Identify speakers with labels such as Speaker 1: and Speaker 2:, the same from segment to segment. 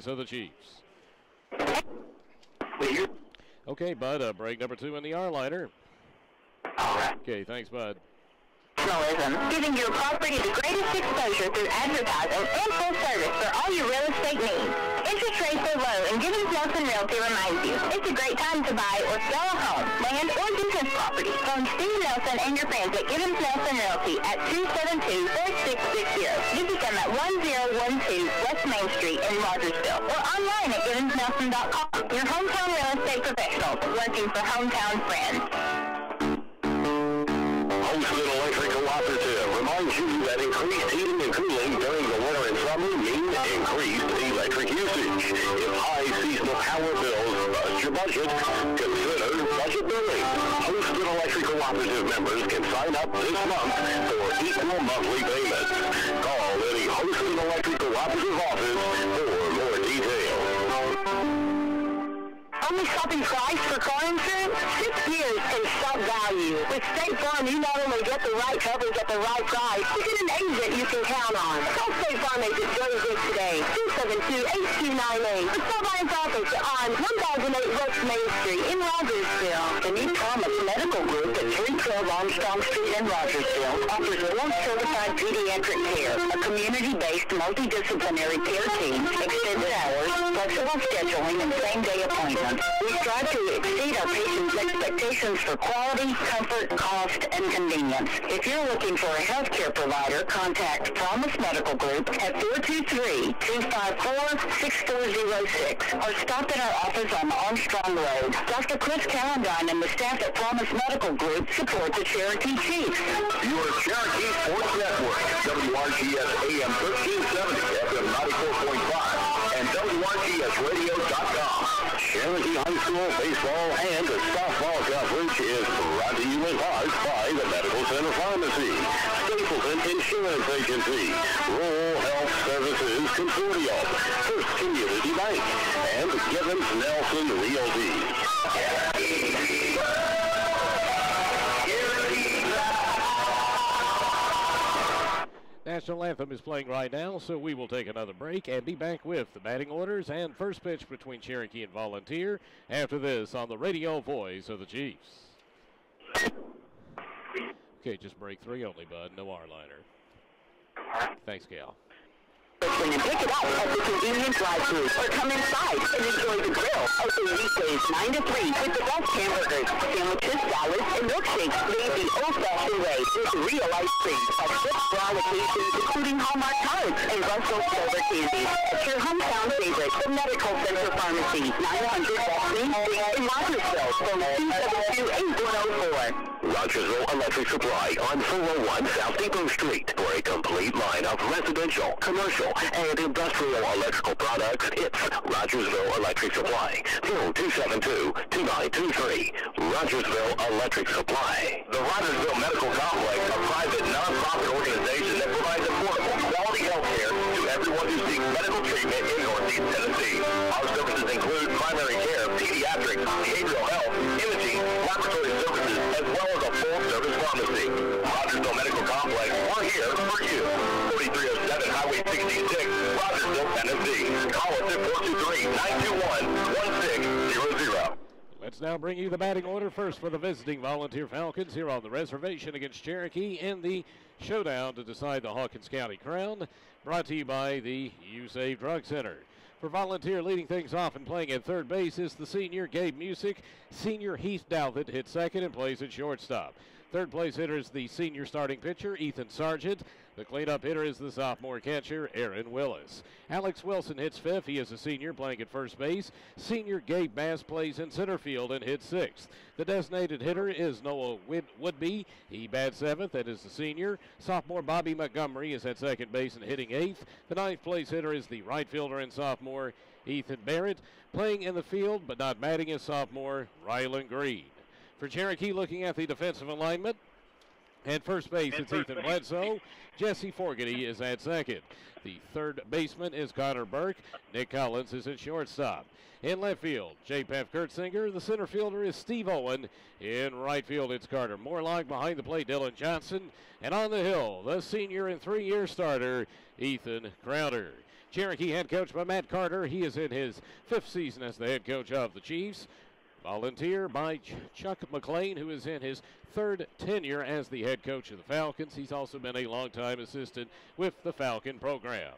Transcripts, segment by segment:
Speaker 1: of the Chiefs. Okay, Bud, break number 2 in the R-liner.
Speaker 2: All right.
Speaker 1: Okay, thanks, Bud.
Speaker 2: Giving your property the greatest exposure through advertising and full service for all your real estate needs. Interest rates are low, and Gibbons Nelson Realty reminds you it's a great time to buy or sell a home, land, or business property. Phone Steve Nelson and your friends at Gibbons Nelson Realty at 272-4660. Visit them at 1012 West Main Street in Rogersville or online at gibbonsnelson.com. Your hometown real estate professionals working for hometown friends.
Speaker 3: Homestead Electric Cooperative reminds you that increased heating and cooling during the winter and summer means increased electric usage. If high seasonal power bills bust your budget, consider budget billing. Homestead Electric Cooperative members can sign up this month for equal monthly payments. Call any Homestead Electric Cooperative office for more details.
Speaker 2: Only shopping price for car insurance? 6 years and shop value. With State Farm, you not only get the right coverage at the right price, you get an agent you can count on. Call State Farm agent Joey Vick today, 272-8298. The Sylvine's office on 1008 West Main Street in Rogersville. The new Thomas Medical Group at 312 Armstrong Street in Rogersville offers board-certified pediatric care, a community-based multidisciplinary care team, extended hours, flexible scheduling, and same-day appointments. We strive to exceed our patients' expectations for quality, comfort, cost, and convenience. If you're looking for a healthcare provider, contact Promise Medical Group at 423-254-6406 or stop at our office on Armstrong Road. Dr. Chris Calendine and the staff at Promise Medical Group support the Cherokee Chiefs.
Speaker 3: Your Cherokee Sports Network, WRGS AM 1370, FM 94.5, and WRGSradio.com. Cherokee High School baseball and softball coverage is brought to you in part by the Medical Center Pharmacy, Stapleton Insurance Agency, Rural Health Services Consortium, First Community Bank, and Gibbons Nelson Realty.
Speaker 1: National Anthem is playing right now, so we will take another break and be back with the batting orders and first pitch between Cherokee and Volunteer after this on the radio voice of the Chiefs. Okay, just break 3 only, Bud. No R-liner. Thanks, Cal.
Speaker 2: And pick it up at the convenience drive-thru or come inside and enjoy the grill. Open weekdays 9 to 3 with the best hamburgers, sandwiches, salads, and milkshakes made the old-fashioned way with real ice cream at 6 for all occasions, including Hallmark cards and Brussels silver candies. It's your hometown favorite, the Medical Center Pharmacy, 900 West Main Street in Rogersville, phone 272-8104.
Speaker 3: Rogersville Electric Supply on 401 South Depot Street. For a complete line of residential, commercial, and industrial electrical products, it's Rogersville Electric Supply. Phone 272-2923. Rogersville Electric Supply. The Rogersville Medical Complex, a private, non-profit organization that provides affordable, quality health care to everyone who seeks medical treatment in Northeast Tennessee. Our services include primary care, pediatrics, behavioral health, imaging, laboratory services, as well as a full-service pharmacy. Rogersville Medical Complex, we're here for you. 4307 Highway 66, Rogersville, Tennessee. Call us at 423-921-1600.
Speaker 1: Let's now bring you the batting order first for the visiting Volunteer Falcons here on the reservation against Cherokee in the showdown to decide the Hawkins County crown, brought to you by the U-Save Drug Center. For Volunteer, leading things off and playing at third base is the senior Gabe Music. Senior Heath Douthit hits second and plays at shortstop. Third place hitter is the senior starting pitcher, Ethan Sargent. The cleanup hitter is the sophomore catcher, Aaron Willis. Alex Wilson hits fifth. He is a senior playing at first base. Senior Gabe Bass plays in center field and hits sixth. The designated hitter is Noah Woodby. He bats seventh. That is the senior. Sophomore Bobby Montgomery is at second base and hitting eighth. The ninth place hitter is the right fielder and sophomore, Ethan Barrett. Playing in the field but not batting is sophomore, Rylan Green. For Cherokee, looking at the defensive alignment, at first base, it's Ethan Bledsoe. Jesse Forgety is at second. The third baseman is Connor Burke. Nick Collins is at shortstop. In left field, J. Pef Kurtzinger. The center fielder is Steve Owen. In right field, it's Carter Morlock. Behind the plate, Dylan Johnson. And on the hill, the senior and 3-year starter, Ethan Crowder. Cherokee head coach by Matt Carter. He is in his 5th season as the head coach of the Chiefs. Volunteer by Chuck McLean, who is in his 3rd tenure as the head coach of the Falcons. He's also been a longtime assistant with the Falcon program.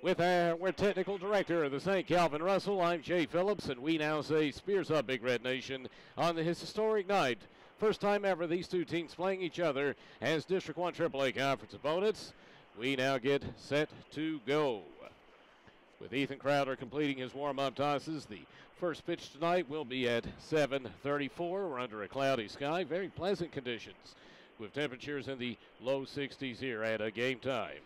Speaker 1: With our technical director of the St. Calvin Russell, I'm Jay Phillips, and we now say Spears up, Big Red Nation, on his historic night. First time ever these two teams playing each other as District 1 AAA Conference opponents. We now get set to go. With Ethan Crowder completing his warm-up tosses, the first pitch tonight will be at 7:34. We're under a cloudy sky, very pleasant conditions, with temperatures in the low 60s here at a game time.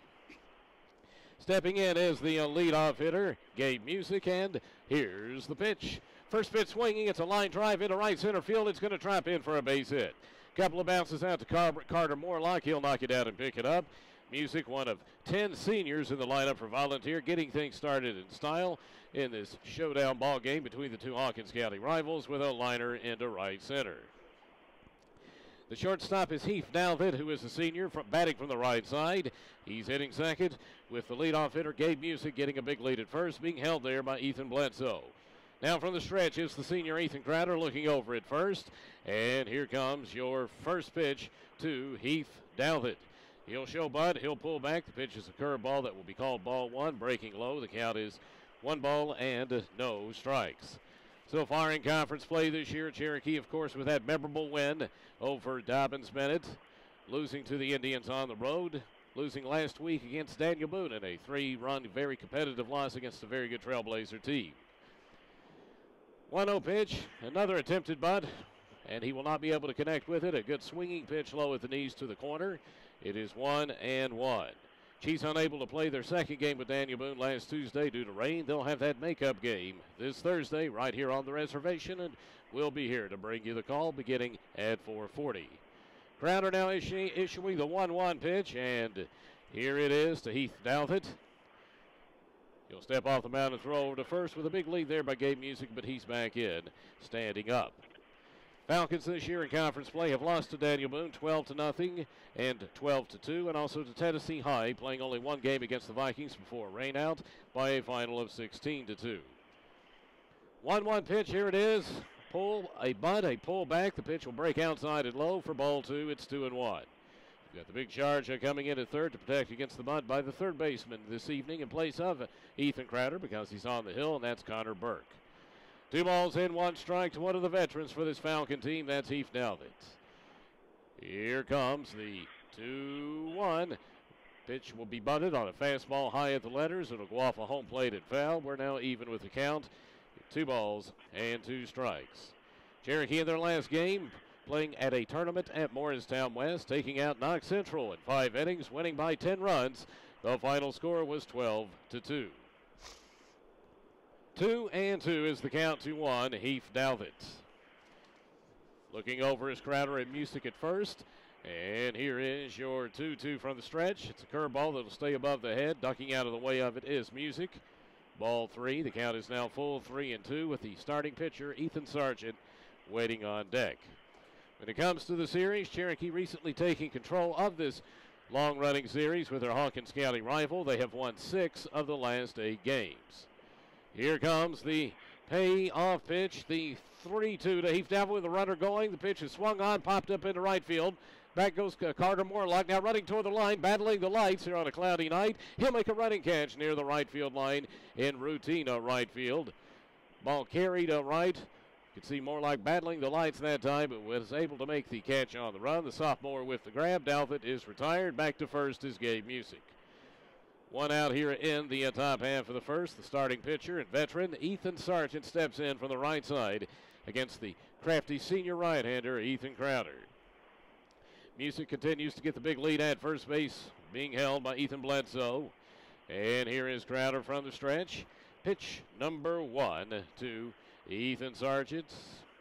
Speaker 1: Stepping in is the leadoff hitter, Gabe Music, and here's the pitch. First pitch swinging, it's a line drive into right center field. It's going to trap in for a base hit. Couple of bounces out to Carter Morlock. He'll knock it out and pick it up. Music, one of 10 seniors in the lineup for Volunteer, getting things started in style in this showdown ball game between the two Hawkins County rivals with a liner into right center. The shortstop is Heath Dalvett, who is a senior, batting from the right side. He's hitting second, with the leadoff hitter Gabe Music getting a big lead at first, being held there by Ethan Bledsoe. Now from the stretch is the senior Ethan Crowder looking over at first, and here comes your first pitch to Heath Dalvett. He'll show butt, he'll pull back. The pitch is a curveball that will be called ball one, breaking low. The count is 1 ball and no strikes. So far in conference play this year, Cherokee, of course, with that memorable win over Dobbins-Bennett, losing to the Indians on the road, losing last week against Daniel Boone in a 3-run, very competitive loss against a very good Trailblazer team. 1-0 pitch, another attempted bunt, and he will not be able to connect with it. A good swinging pitch low at the knees to the corner. It is 1-1. Chiefs unable to play their second game with Daniel Boone last Tuesday due to rain. They'll have that makeup game this Thursday right here on the reservation, and we'll be here to bring you the call beginning at 4:40. Crowder now issuing the 1-1 pitch, and here it is to Heath Dalvett. He'll step off the mound and throw over to first with a big lead there by Gabe Music, but he's back in, standing up. Falcons this year in conference play have lost to Daniel Boone 12-0 and 12-2, and also to Tennessee High, playing only one game against the Vikings before rain out by a final of 16-2. 1-1 pitch, here it is. Pull, a bunt, a pull back. The pitch will break outside and low for ball 2. It's 2-1. We've got the big charge coming in at third to protect against the bunt by the third baseman this evening in place of Ethan Crowder because he's on the hill, and that's Connor Burke. 2 balls in, 1 strike to one of the veterans for this Falcon team. That's Heath Dalvett. Here comes the 2-1. Pitch will be bunted on a fastball high at the letters. It'll go off a home plate and foul. We're now even with the count. 2 balls and 2 strikes. Cherokee in their last game playing at a tournament at Morristown West, taking out Knox Central in 5 innings, winning by 10 runs. The final score was 12-2. 2-2 is the count to 1. Heath Dalvett. Looking over is Crowder and Music at first. And here is your 2-2 from the stretch. It's a curveball that'll stay above the head. Ducking out of the way of it is Music. Ball 3. The count is now full 3-2 with the starting pitcher, Ethan Sargent, waiting on deck. When it comes to the series, Cherokee recently taking control of this long-running series with their Hawkins County rival. They have won 6 of the last 8 games. Here comes the payoff pitch, the 3-2 to Heath Dalvett with the runner going. The pitch is swung on, popped up into right field. Back goes Carter Morlock, now running toward the line, battling the lights here on a cloudy night. He'll make a running catch near the right field line in routine right field. Ball carried right. You can see Morlock battling the lights that time, but was able to make the catch on the run. The sophomore with the grab. Dalvett is retired. Back to first is Gabe Music. 1 out here in the top half of the first. The starting pitcher and veteran Ethan Sargent steps in from the right side against the crafty senior right-hander Ethan Crowder. Music continues to get the big lead at first base, being held by Ethan Bledsoe. And here is Crowder from the stretch. Pitch number 1 to Ethan Sargent.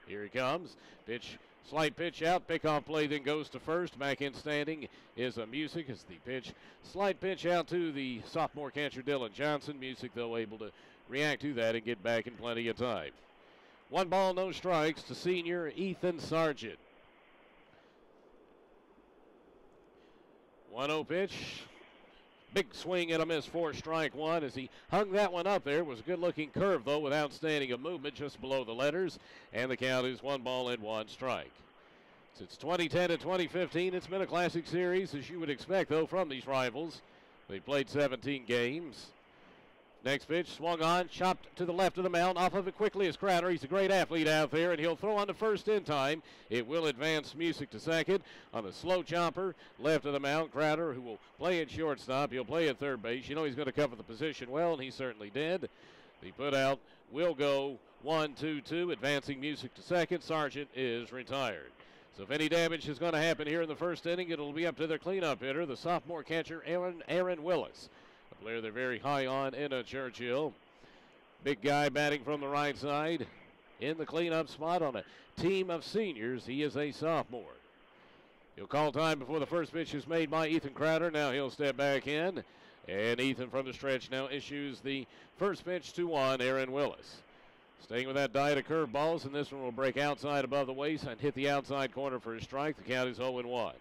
Speaker 1: Here he comes. Pitch. Slight pitch out, pickoff play then goes to first. Back in standing is a Music as the pitch. Slight pitch out to the sophomore catcher Dylan Johnson. Music, though, able to react to that and get back in plenty of time. 1 ball, no strikes to senior Ethan Sargent. 1-0 pitch. Big swing and a miss for strike one as he hung that one up there. It was a good-looking curve, though, with outstanding of movement just below the letters. And the count is 1 ball and 1 strike. Since 2010 and 2015, it's been a classic series, as you would expect, though, from these rivals. They played 17 games. Next pitch, swung on, chopped to the left of the mound. Off of it quickly is Crowder. He's a great athlete out there, and he'll throw on to first in time. It will advance Music to second on a slow chopper left of the mound. Crowder, who will play at shortstop, he'll play at third base. You know he's going to cover the position well, and he certainly did. The put out will go 1-2-2, advancing Music to second. Sargent is retired. So if any damage is going to happen here in the first inning, it'll be up to their cleanup hitter, the sophomore catcher, Aaron Willis. A player they're very high on in Churchill. Big guy batting from the right side in the cleanup spot on a team of seniors. He is a sophomore. He'll call time before the first pitch is made by Ethan Crowder. Now he'll step back in. And Ethan from the stretch now issues the first pitch to Aaron Willis. Staying with that diet of curveballs, and this one will break outside above the waist and hit the outside corner for a strike. The count is 0-1.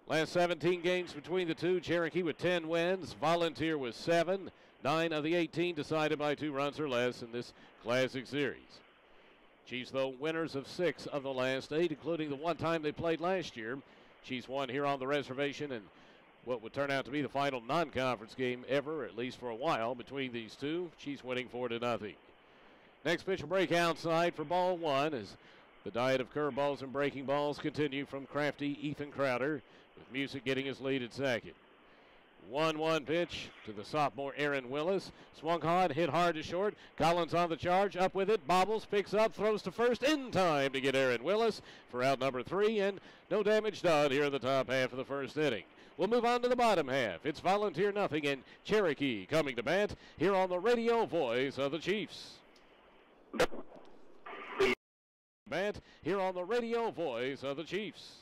Speaker 1: Last 17 games between the two, Cherokee with 10 wins, Volunteer with 7. 9 of the 18 decided by 2 runs or less in this Classic Series. Chiefs, though, winners of 6 of the last 8, including the one time they played last year. Chiefs won here on the reservation in what would turn out to be the final non-conference game ever, at least for a while, between these two. Chiefs winning 4-0. Next pitch will break outside for ball 1 as the diet of curveballs and breaking balls continue from crafty Ethan Crowder, with Music getting his lead at second. 1-1 pitch to the sophomore Aaron Willis. Swung hard, hit hard to short. Collins on the charge, up with it, bobbles, picks up, throws to first in time to get Aaron Willis for out number 3, and no damage done here in the top half of the first inning. We'll move on to the bottom half. It's Volunteer nothing and Cherokee coming to bat here on the radio voice of the Chiefs. Bat here on the radio voice of the Chiefs.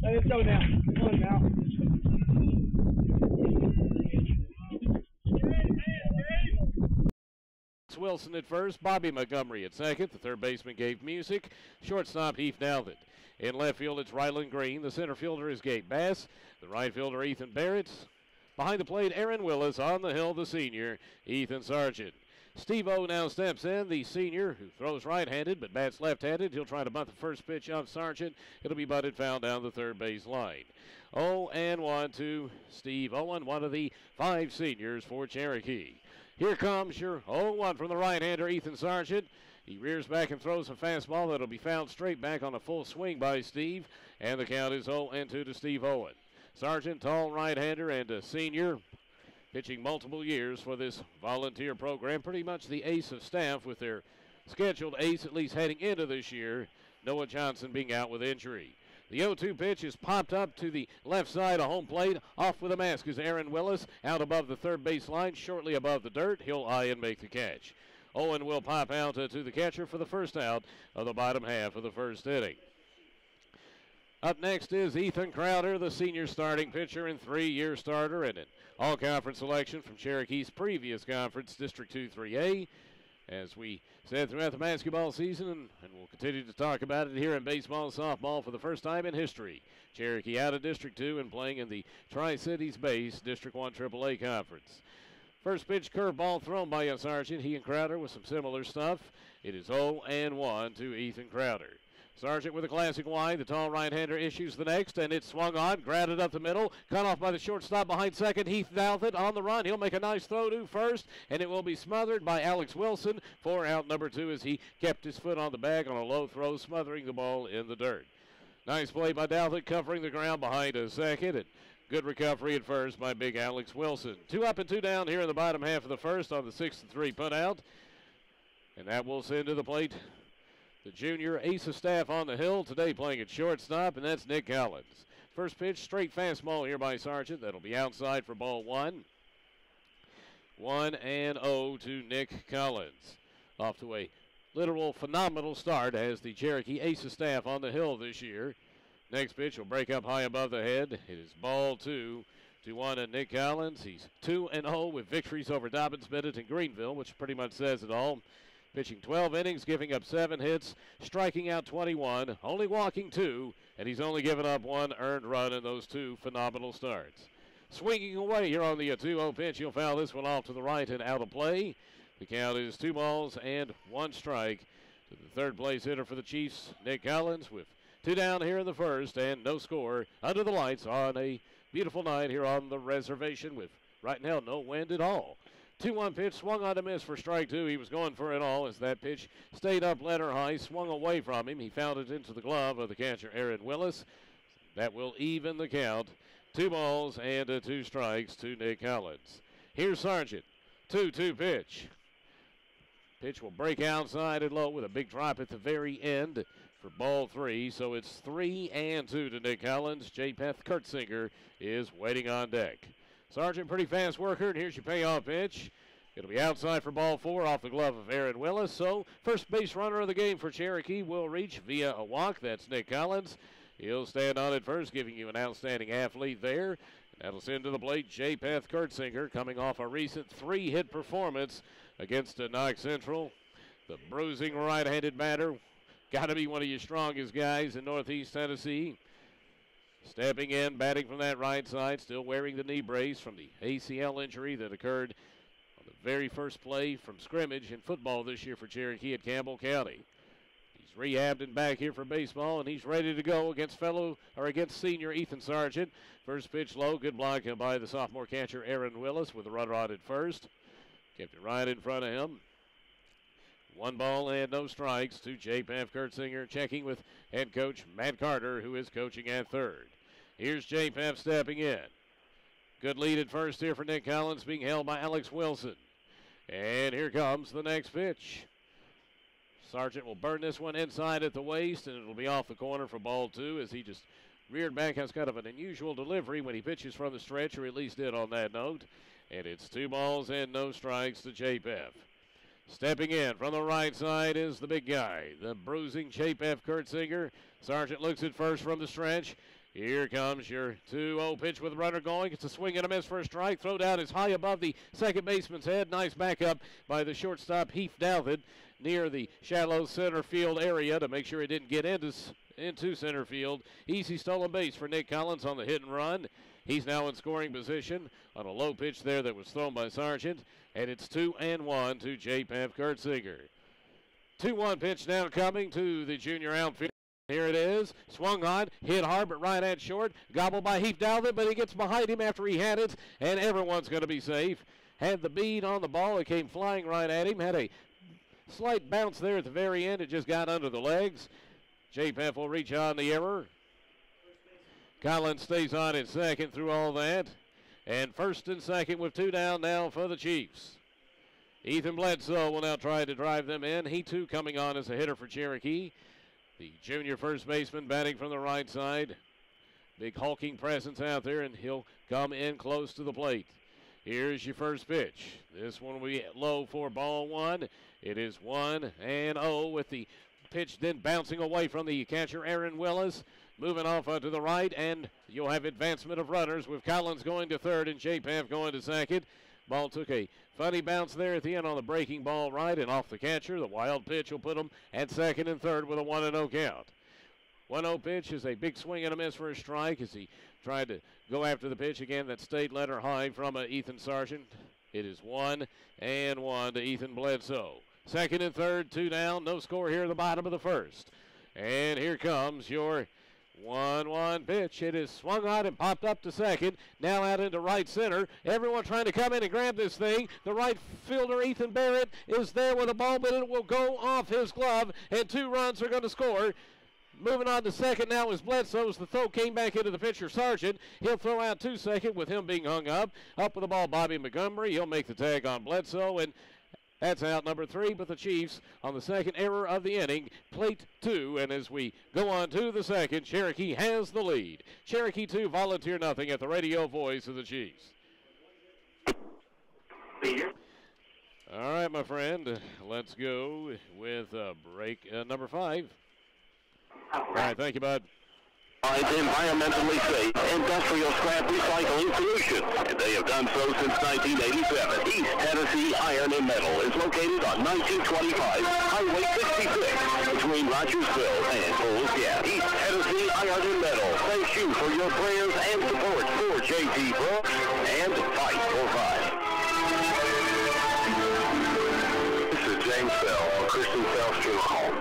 Speaker 4: Let's go now. Come on now.
Speaker 1: Wilson at first, Bobby Montgomery at second. The third baseman gave Music. Shortstop Heath Dalvin. In left field, it's Ryland Green. The center fielder is Gabe Bass. The right fielder, Ethan Barrett. Behind the plate, Aaron Willis. On the hill, the senior, Ethan Sargent. Steve-O now steps in, the senior, who throws right-handed but bats left-handed. He'll try to bunt the first pitch of Sargent. It'll be butted foul down the third base line. 0-1 to Steve Owen, one of the 5 seniors for Cherokee. Here comes your 0-1 from the right-hander, Ethan Sargent. He rears back and throws a fastball that'll be fouled straight back on a full swing by Steve. And the count is 0-2 to Steve Owen. Sargent, tall right-hander and a senior, pitching multiple years for this Volunteer program. Pretty much the ace of staff with their scheduled ace, at least heading into this year, Noah Johnson being out with injury. The 0-2 pitch is popped up to the left side of home plate. Off with a mask is Aaron Willis, out above the third base line, shortly above the dirt. He'll eye and make the catch. Owen will pop out to the catcher for the first out of the bottom half of the first inning. Up next is Ethan Crowder, the senior starting pitcher and 3-year starter, and an all-conference selection from Cherokee's previous conference, District 2 3A. As we said throughout the basketball season, and we'll continue to talk about it here in baseball and softball for the first time in history. Cherokee out of District 2 and playing in the Tri-Cities base District 1 AAA conference. First pitch curveball thrown by Sargent. He and Crowder with some similar stuff. It is 0-1 to Ethan Crowder. Sargent with a classic wide. The tall right-hander issues the next, and it's swung on, grounded up the middle, cut off by the shortstop behind second. Heath Douthit on the run. He'll make a nice throw to first, and it will be smothered by Alex Wilson for out number 2 as he kept his foot on the bag on a low throw, smothering the ball in the dirt. Nice play by Douthit, covering the ground behind a second, and good recovery at first by big Alex Wilson. 2 up and 2 down here in the bottom half of the first on the 6-3 put out, and that will send to the plate the junior ace of staff on the hill today playing at shortstop, and that's Nick Collins. First pitch, straight fastball here by Sargent. That'll be outside for ball 1. 1-0 to Nick Collins. Off to a literal phenomenal start as the Cherokee ace of staff on the hill this year. Next pitch will break up high above the head. It is ball 2. 2-1 at Nick Collins. He's 2-0 with victories over Dobbins, Bennett, and Greenville, which pretty much says it all. Pitching 12 innings, giving up 7 hits, striking out 21, only walking 2, and he's only given up 1 earned run in those 2 phenomenal starts. Swinging away here on the 2-0 pitch, he'll foul this one off to the right and out of play. The count is 2 balls and 1 strike to the third place hitter for the Chiefs, Nick Collins, with 2 down here in the first and no score under the lights on a beautiful night here on the reservation with right now no wind at all. 2-1 pitch, swung on a miss for strike 2. He was going for it all as that pitch stayed up letter high, swung away from him. He found it into the glove of the catcher, Aaron Willis. That will even the count. 2 balls and 2 strikes to Nick Collins. Here's Sargent. 2-2 pitch. Pitch will break outside and low with a big drop at the very end for ball 3. So it's 3-2 to Nick Collins. J-Peth Kurtzinger is waiting on deck. Sargent, pretty fast worker, and here's your payoff pitch. It'll be outside for ball 4 off the glove of Aaron Willis. So first base runner of the game for Cherokee will reach via a walk. That's Nick Collins. He'll stand on it first, giving you an outstanding athlete there. That'll send to the plate J-Peth Kurtzinger, coming off a recent 3-hit performance against Knox Central. The bruising right-handed batter. Got to be one of your strongest guys in Northeast Tennessee. Stepping in, batting from that right side, still wearing the knee brace from the ACL injury that occurred on the very first play from scrimmage in football this year for Cherokee at Campbell County. He's rehabbed and back here for baseball, and he's ready to go against senior Ethan Sargent. First pitch low, good block by the sophomore catcher Aaron Willis with a runner on at first. Kept it right in front of him. 1 ball and no strikes to J-Peth Kurtzinger, checking with head coach Matt Carter, who is coaching at third. Here's J-Peth stepping in. Good lead at first here for Nick Collins, being held by Alex Wilson. And here comes the next pitch. Sargent will burn this one inside at the waist, and it'll be off the corner for ball 2 as he just reared back. Has kind of an unusual delivery when he pitches from the stretch, or at least did on that note. And it's 2 balls and no strikes to J-Peth. Stepping in from the right side is the big guy, the bruising J-Peth Kurtzinger. Sargent looks at first from the stretch. Here comes your 2-0 pitch with the runner going. It's a swing and a miss for a strike. Throw down is high above the second baseman's head. Nice backup by the shortstop, Heath Douthit, near the shallow center field area to make sure it didn't get into center field. Easy stolen base for Nick Collins on the hit and run. He's now in scoring position on a low pitch there that was thrown by Sargent. And it's 2-1 to J-Peth Kurtzinger. 2-1 pitch now coming to the junior outfield. Here it is. Swung on, hit hard, but right at short. Gobbled by Heath Douthit, but he gets behind him after he had it, and everyone's going to be safe. Had the bead on the ball. It came flying right at him. Had a slight bounce there at the very end. It just got under the legs. J-Peth will reach on the error. Collins stays on at second through all that. And first and second with 2 down now for the Chiefs. Ethan Bledsoe will now try to drive them in. He, too, coming on as a hitter for Cherokee. The junior first baseman batting from the right side. Big hulking presence out there, and he'll come in close to the plate. Here's your first pitch. This one will be low for ball one. It is 1-0 with the pitch then bouncing away from the catcher, Aaron Willis. Moving off to the right, and you'll have advancement of runners with Collins going to third and J-Pav going to second. Ball took a funny bounce there at the end on the breaking ball right and off the catcher. The wild pitch will put him at second and third with a 1-0 count. 1-0 pitch is a big swing and a miss for a strike as he tried to go after the pitch again. That state letter high from Ethan Sargent. It is 1-1 to Ethan Bledsoe. Second and third, 2 down. No score here at the bottom of the first. And here comes your 1-1 pitch. It is swung out and popped up to second. Now out into right center. Everyone trying to come in and grab this thing. The right fielder, Ethan Barrett, is there with a ball, but it will go off his glove, and 2 runs are going to score. Moving on to second now is Bledsoe as the throw came back into the pitcher, Sargent. He'll throw out to second with him being hung up. Up with the ball, Bobby Montgomery. He'll make the tag on Bledsoe, and that's out number 3, but the Chiefs on the second error of the inning, plate 2, and as we go on to the second, Cherokee has the lead. Cherokee 2, Volunteer nothing at the radio voice of the Chiefs. All right, my friend, let's go with break number 5. All right, thank you, bud.
Speaker 3: Environmentally safe industrial scrap recycling solutions. They have done so since 1987. East Tennessee Iron and Metal is located on 1925 Highway 66 between Rogersville and Coles Gap. East Tennessee Iron and Metal thanks you for your prayers and support for J.T. Brooks and Fight for Five. This is James Bell for Christian South Funeral Home.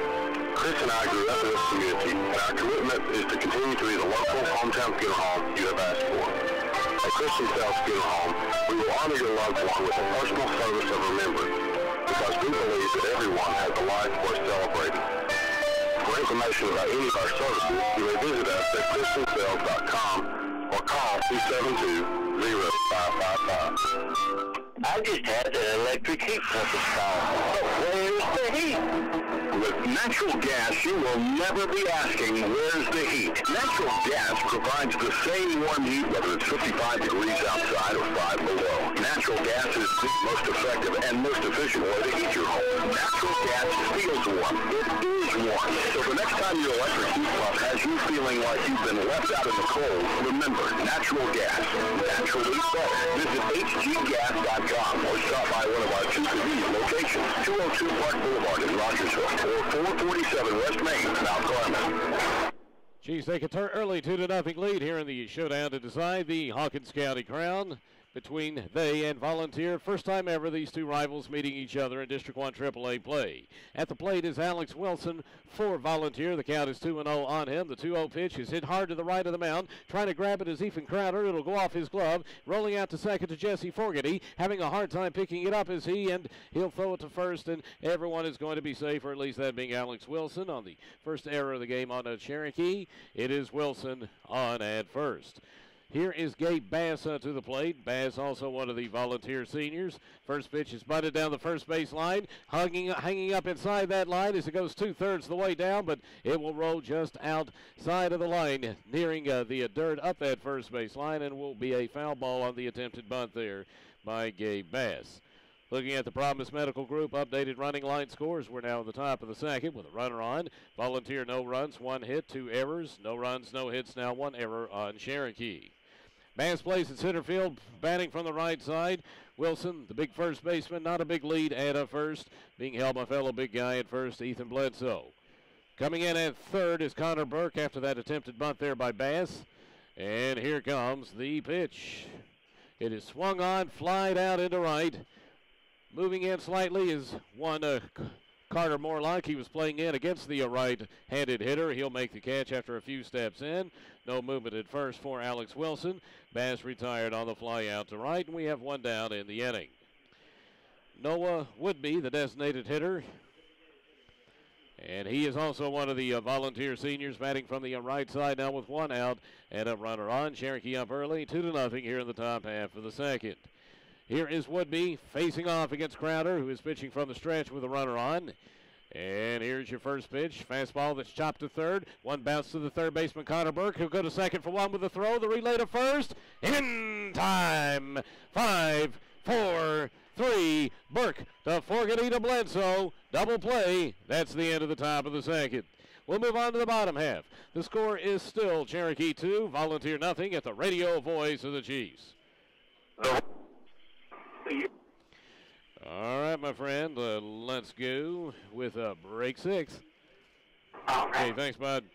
Speaker 3: Chris and I grew up in this community, and our commitment is to continue to be the local hometown funeral home you have asked for. At Christian South Funeral Home, we will honor your loved one with a personal service of remembrance, because we believe that everyone has a life worth celebrating. For information about any of our services, you may visit us at christiansales.com or call 272-0555. I just had an electric heat pump installed. But where's the heat? With natural gas, you will never be asking, where's the heat? Natural gas provides the same warm heat whether it's 55 degrees outside or 5 below. Natural gas is the most effective and most efficient way to heat your home. Natural gas feels warm. It is warm. So the next time your electric heat pump has you feeling like you've been left out in the cold, remember, natural gas. Naturally better. Visit hggas.com or stop by one of our 2 convenient locations, 202 Park Boulevard in Rogersville or 447 West Main, Mount Carmel.
Speaker 1: Chiefs take a early 2-0 lead here in the showdown to decide the Hawkins County Crown between they and Volunteer. First time ever these two rivals meeting each other in District 1 AAA play. At the plate is Alex Wilson for Volunteer. The count is 2-0 on him. The 2-0 pitch is hit hard to the right of the mound. Trying to grab it is Ethan Crowder. It'll go off his glove. Rolling out to second to Jesse Fogarty. Having a hard time picking it up is he, and he'll throw it to first, and everyone is going to be safe, or at least that being Alex Wilson on the first error of the game on Cherokee. It is Wilson on at first. Here is Gabe Bass to the plate. Bass also one of the Volunteer seniors. First pitch is butted down the first base line. Hanging up inside that line as it goes 2/3 the way down, but it will roll just outside of the line, nearing the dirt up that first base line, and will be a foul ball on the attempted bunt there by Gabe Bass. Looking at the Promise Medical Group updated running line scores, we're now at the top of the second with a runner on. Volunteer no runs, 1 hit, 2 errors. No runs, no hits, now 1 error on Cherokee. Bass plays in center field, batting from the right side. Wilson, the big first baseman, not a big lead at first, being held by fellow big guy at first, Ethan Bledsoe. Coming in at third is Connor Burke after that attempted bunt there by Bass. And here comes the pitch. It is swung on, flied out into right. Moving in slightly is one Carter Morlock. He was playing in against the right-handed hitter. He'll make the catch after a few steps in. No movement at first for Alex Wilson. Bass retired on the fly out to right, and we have 1 down in the inning. Noah Woodby, the designated hitter, and he is also one of the Volunteer seniors, batting from the right side now with 1 out and a runner on. Cherokee up early, 2-0 here in the top half of the second. Here is Woodby facing off against Crowder, who is pitching from the stretch with a runner on. And here's your first pitch. Fastball that's chopped to third. One bounce to the third baseman, Connor Burke. He'll go to second for one with a throw. The relay to first. In time. 5, 4, 3. Burke to Fogarty to Bledsoe. Double play. That's the end of the top of the second. We'll move on to the bottom half. The score is still Cherokee 2, Volunteer nothing at the radio voice of the Chiefs. All right, my friend, let's go with break 6. Okay, thanks, bud.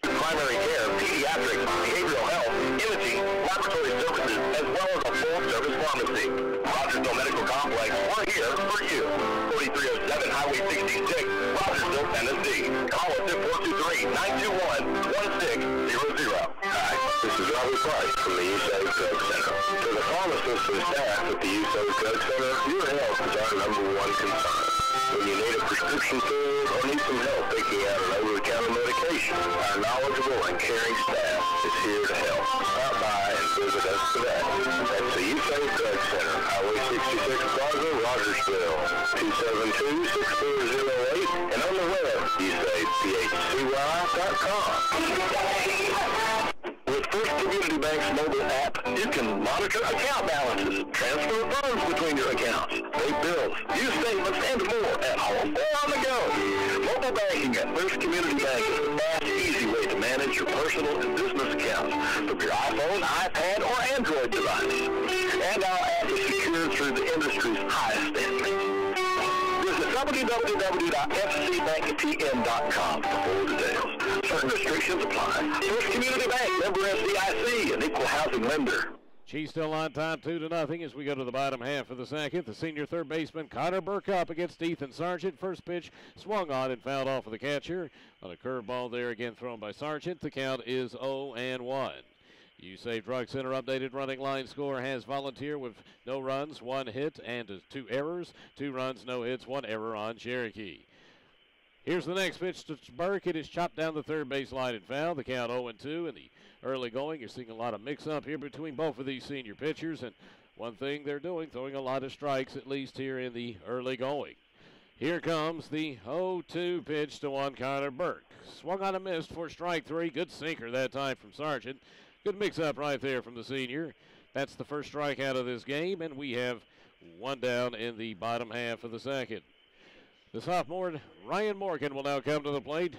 Speaker 3: Primary care, pediatrics, behavioral health, imaging, laboratory services, as well as a full-service pharmacy. Rogersville Medical Complex, we're here for you. 4307 Highway 66, Rogersville, Tennessee. Call us at 423-921-1600. Hi, this is Robert Price from the USAID Drug Center. To the pharmacists and staff at the USAID Drug Center, your health is our #1 concern. When you need a prescription filled or need some help picking out an over-the-counter medication, our knowledgeable and caring staff is here to help. Stop by and visit us today. That's the USAID Drug Center, Highway 66 Plaza, Rogersville, 272-6408, and on the web, USAIDPHCY.com. With First Community Bank's mobile app, you can monitor account balances, transfer funds between your accounts, pay bills, view statements, and more at home or on the go. Mobile banking at First Community Bank is the fast, easy way to manage your personal and business accounts from your iPhone, iPad, or Android device. And our app is secured through the industry's highest standards. Visit www.fcbankpm.com for full details. Certain restrictions apply. First Community Bank, member FDIC, an equal housing lender.
Speaker 1: Chiefs still on top 2-0 as we go to the bottom half of the second. The senior third baseman Connor Burke up against Ethan Sargent. First pitch swung on and fouled off of the catcher. On a curveball there again thrown by Sargent. The count is 0-1. USAID Drug Center updated running line score has Volunteer with no runs, 1 hit, and 2 errors. 2 runs, no hits, 1 error on Cherokee. Here's the next pitch to Burke. It is chopped down the third base line and foul. The count 0-2 in the early going. You're seeing a lot of mix-up here between both of these senior pitchers, and one thing they're doing, throwing a lot of strikes, at least here in the early going. Here comes the 0-2 pitch to one Connor Burke. Swung on a miss for strike 3. Good sinker that time from Sargent. Good mix-up right there from the senior. That's the first strikeout of this game, and we have 1 down in the bottom half of the second. The sophomore, Ryan Morgan, will now come to the plate.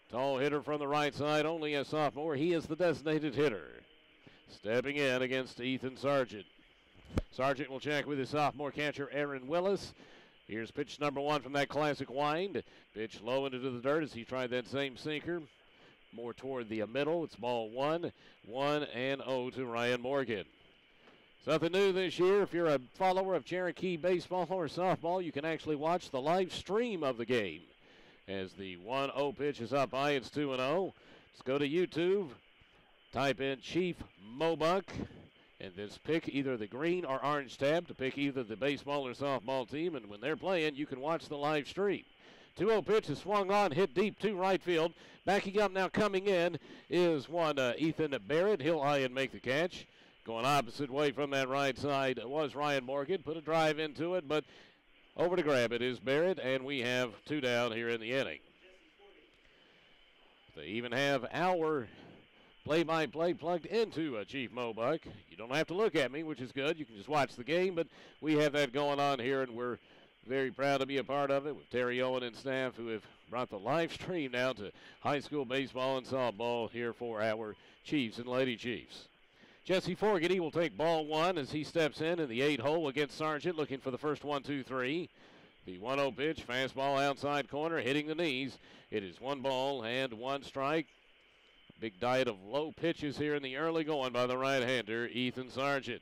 Speaker 1: Tall hitter from the right side, only a sophomore. He is the designated hitter. Stepping in against Ethan Sargent. Sargent will check with his sophomore catcher, Aaron Willis. Here's pitch number 1 from that classic wind. Pitch low into the dirt as he tried that same sinker. More toward the middle. It's ball 1. 1-0 to Ryan Morgan. Something new this year. If you're a follower of Cherokee baseball or softball, you can actually watch the live stream of the game. As the 1-0 pitch is up high, it's 2-0. Let's go to YouTube. Type in Chief Mobuck. And this pick either the green or orange tab to pick either the baseball or softball team. And when they're playing, you can watch the live stream. 2-0 pitch is swung on, hit deep to right field. Backing up now, coming in is one Ethan Barrett. He'll eye and make the catch. Going opposite way from that right side was Ryan Morgan. Put a drive into it, but over to grab it is Barrett, and we have 2 down here in the inning. They even have our play-by-play plugged into Chief Mobuck. You don't have to look at me, which is good. You can just watch the game, but we have that going on here, and we're very proud to be a part of it with Terry Owen and staff who have brought the live stream now to high school baseball and softball here for our Chiefs and Lady Chiefs. Jesse Fogarty will take ball 1 as he steps in the 8 hole against Sargent, looking for the first 1-2-3. The 1-0 pitch, fastball outside corner, hitting the knees. It is 1 ball and 1 strike. Big diet of low pitches here in the early going by the right-hander, Ethan Sargent.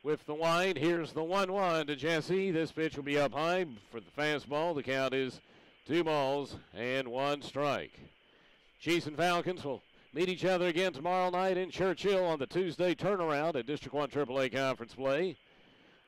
Speaker 1: With the wind, here's the 1-1 to Jesse. This pitch will be up high for the fastball. The count is 2 balls and 1 strike. Chiefs and Falcons will meet each other again tomorrow night in Churchill on the Tuesday turnaround at District 1 AAA Conference play.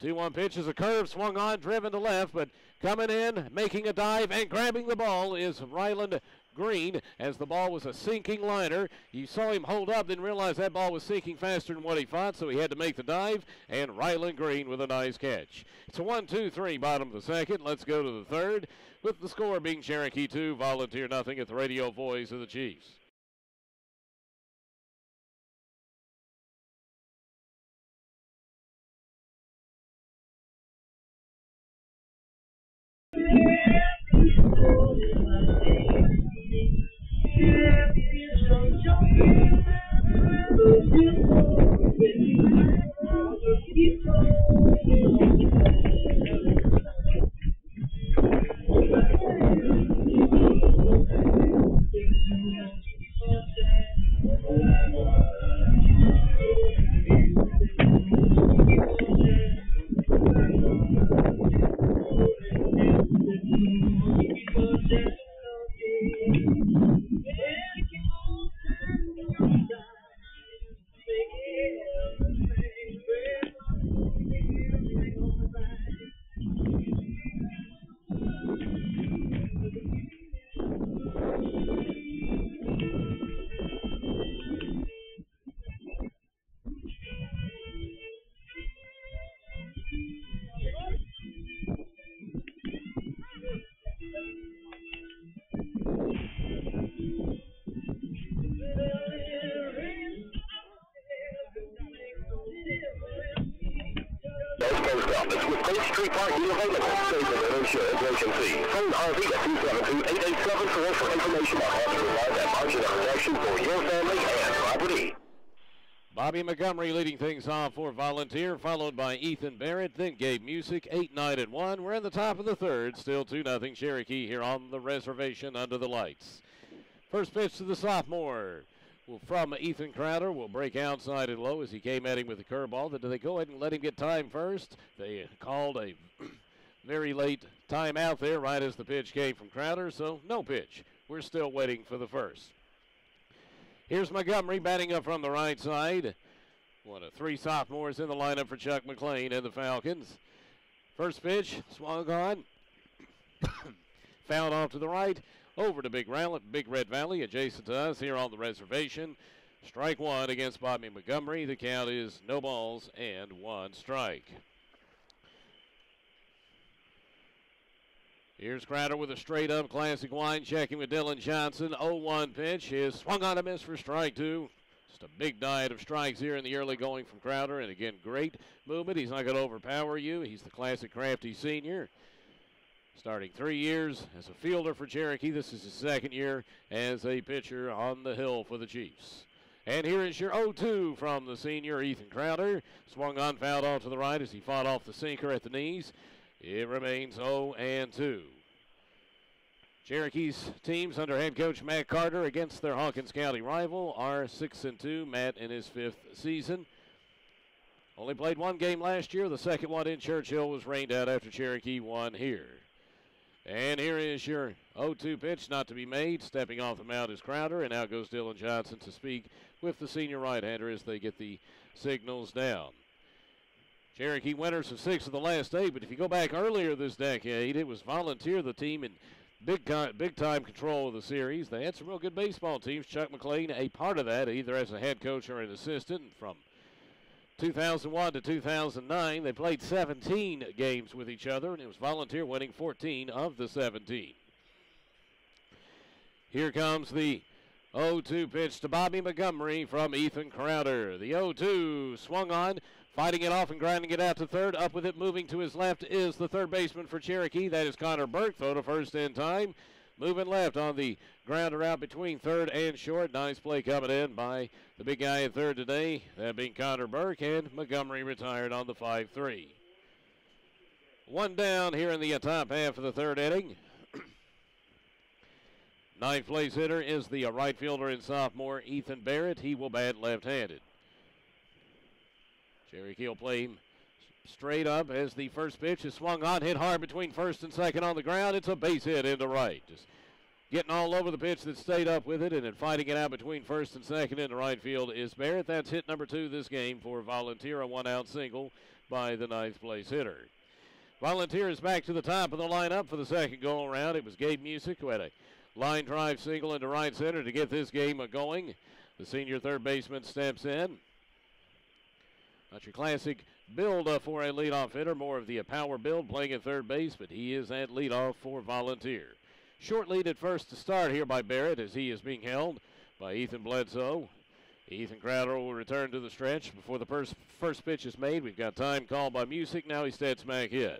Speaker 1: 2-1 pitch is a curve, swung on, driven to left, but coming in, making a dive, and grabbing the ball is Ryland Green, as the ball was a sinking liner. You saw him hold up, didn't realize that ball was sinking faster than what he thought, so he had to make the dive, and Ryland Green with a nice catch. It's a 1-2-3, bottom of the second. Let's go to the third, with the score being Cherokee 2, Volunteer nothing at the radio voice of the Chiefs.
Speaker 3: Post office with Post Street parking available. Save the insurance agency. Phone RV at 272-8874 for information on how to provide that margin of protection for your family and property.
Speaker 1: Bobby Montgomery leading things off for Volunteer, followed by Ethan Barrett, then Gabe Music, 8, 9, and 1. We're in the top of the third, still 2-0 Cherokee here on the reservation under the lights. First pitch to the sophomore. From Ethan Crowder will break outside and low as he came at him with the curveball. Did they go ahead and let him get time first? They called a very late timeout there right as the pitch came from Crowder, so no pitch. We're still waiting for the first. Here's Montgomery batting up from the right side. One of three sophomores in the lineup for Chuck McLean and the Falcons. First pitch, swung on. Fouled off to the right. Over to Big Red Valley, adjacent to us here on the reservation. Strike one against Bobby Montgomery. The count is no balls and one strike. Here's Crowder with a straight-up classic line, checking with Dylan Johnson. 0-1 pitch is swung on a miss for strike two. Just a big diet of strikes here in the early going from Crowder. And again, great movement. He's not going to overpower you. He's the classic crafty senior. Starting 3 years as a fielder for Cherokee. This is his second year as a pitcher on the hill for the Chiefs. And here is your 0-2 from the senior Ethan Crowder. Swung on, fouled off to the right as he fought off the sinker at the knees. It remains 0-2. Cherokee's teams under head coach Matt Carter against their Hawkins County rival are 6-2. Matt in his 5th season. Only played one game last year. The second one in Churchill was rained out after Cherokee won here. And here is your 0-2 pitch, not to be made. Stepping off the mound is Crowder, and now goes Dylan Johnson to speak with the senior right-hander as they get the signals down. Cherokee winners of 6 of the last 8, but if you go back earlier this decade, it was Volunteer, the team in big-time control of the series. They had some real good baseball teams. Chuck McLean, a part of that, either as a head coach or an assistant. From 2001 to 2009, they played 17 games with each other, and it was Volunteer winning 14 of the 17. Here comes the 0-2 pitch to Bobby Montgomery from Ethan Crowder. The 0-2 swung on, fighting it off and grinding it out to third. Up with it, moving to his left is the third baseman for Cherokee. That is Connor Burke, throw to first in time. Moving left on the grounder out between third and short. Nice play coming in by the big guy at third today, that being Connor Burke, and Montgomery retired on the 5-3. One down here in the top half of the third inning. Ninth place hitter is the right fielder and sophomore Ethan Barrett. He will bat left-handed. Cherokee will play him straight up as the first pitch is swung on, hit hard between first and second on the ground. It's a base hit into right. Just getting all over the pitch that stayed up with it, and then fighting it out between first and second in the right field is Barrett. That's hit number 2 this game for Volunteer, a one-out single by the ninth place hitter. Volunteer is back to the top of the lineup for the second go-around. It was Gabe Music who had a line drive single into right center to get this game going. The senior third baseman steps in. Not your classic build for a leadoff hitter, more of the power build playing at third base, but he is at leadoff for Volunteer. Short lead at first to start here by Barrett as he is being held by Ethan Bledsoe. Ethan Crowder will return to the stretch before the first pitch is made. We've got time called by music. Now he steps back in.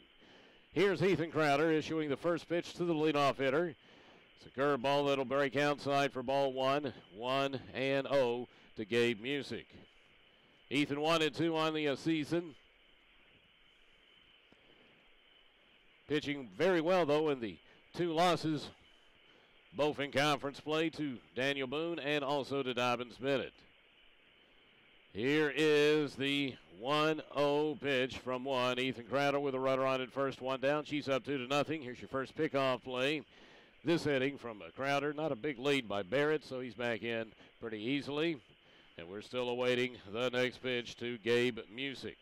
Speaker 1: Here's Ethan Crowder issuing the first pitch to the leadoff hitter. It's a curveball that'll break outside for ball one. 1-0 to Gabe Music. Ethan 1-2 on the season. Pitching very well, though, in the 2 losses, both in conference play, to Daniel Boone and also to Dobbins Bennett. Here is the 1-0 pitch from 1. Ethan Crowder with a runner on at first, 1 down. She's up 2-0. Here's your first pickoff play. This inning from Crowder. Not a big lead by Barrett, so he's back in pretty easily. And we're still awaiting the next pitch to Gabe Music.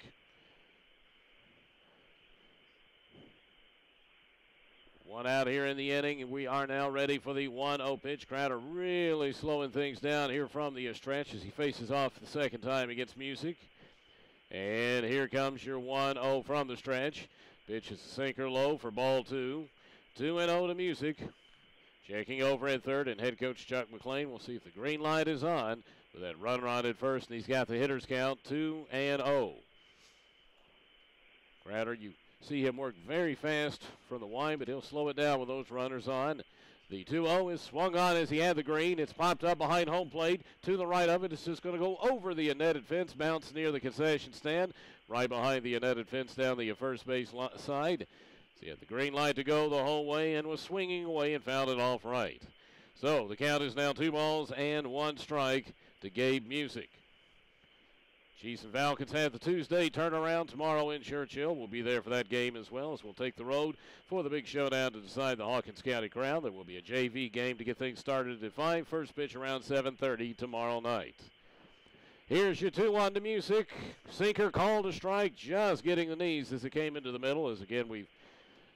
Speaker 1: One out here in the inning, and we are now ready for the 1-0 pitch. Crowder really slowing things down here from the stretch as he faces off the second time against Music. And here comes your 1-0 from the stretch. Pitch is a sinker low for ball 2. 2-0 to Music. Checking over at third, and head coach Chuck McLean will see if the green light is on with that runner on at first, and he's got the hitter's count 2-0. Crowder, you see him work very fast from the wind, but he'll slow it down with those runners on. The 2-0 is swung on as he had the green. It's popped up behind home plate. To the right of it, it's just going to go over the netted fence, bounce near the concession stand, right behind the netted fence down the first base side. So he had the green light to go the whole way and was swinging away and fouled it off right. So the count is now 2 balls and 1 strike to Gabe Music. Chiefs and Falcons have the Tuesday turnaround tomorrow in Churchill. We'll be there for that game as well, as we'll take the road for the big showdown to decide the Hawkins County Crown. There will be a JV game to get things started at 5. First pitch around 7:30 tomorrow night. Here's your 2-1 to Music. Sinker called a strike, just getting the knees as it came into the middle. As again, we've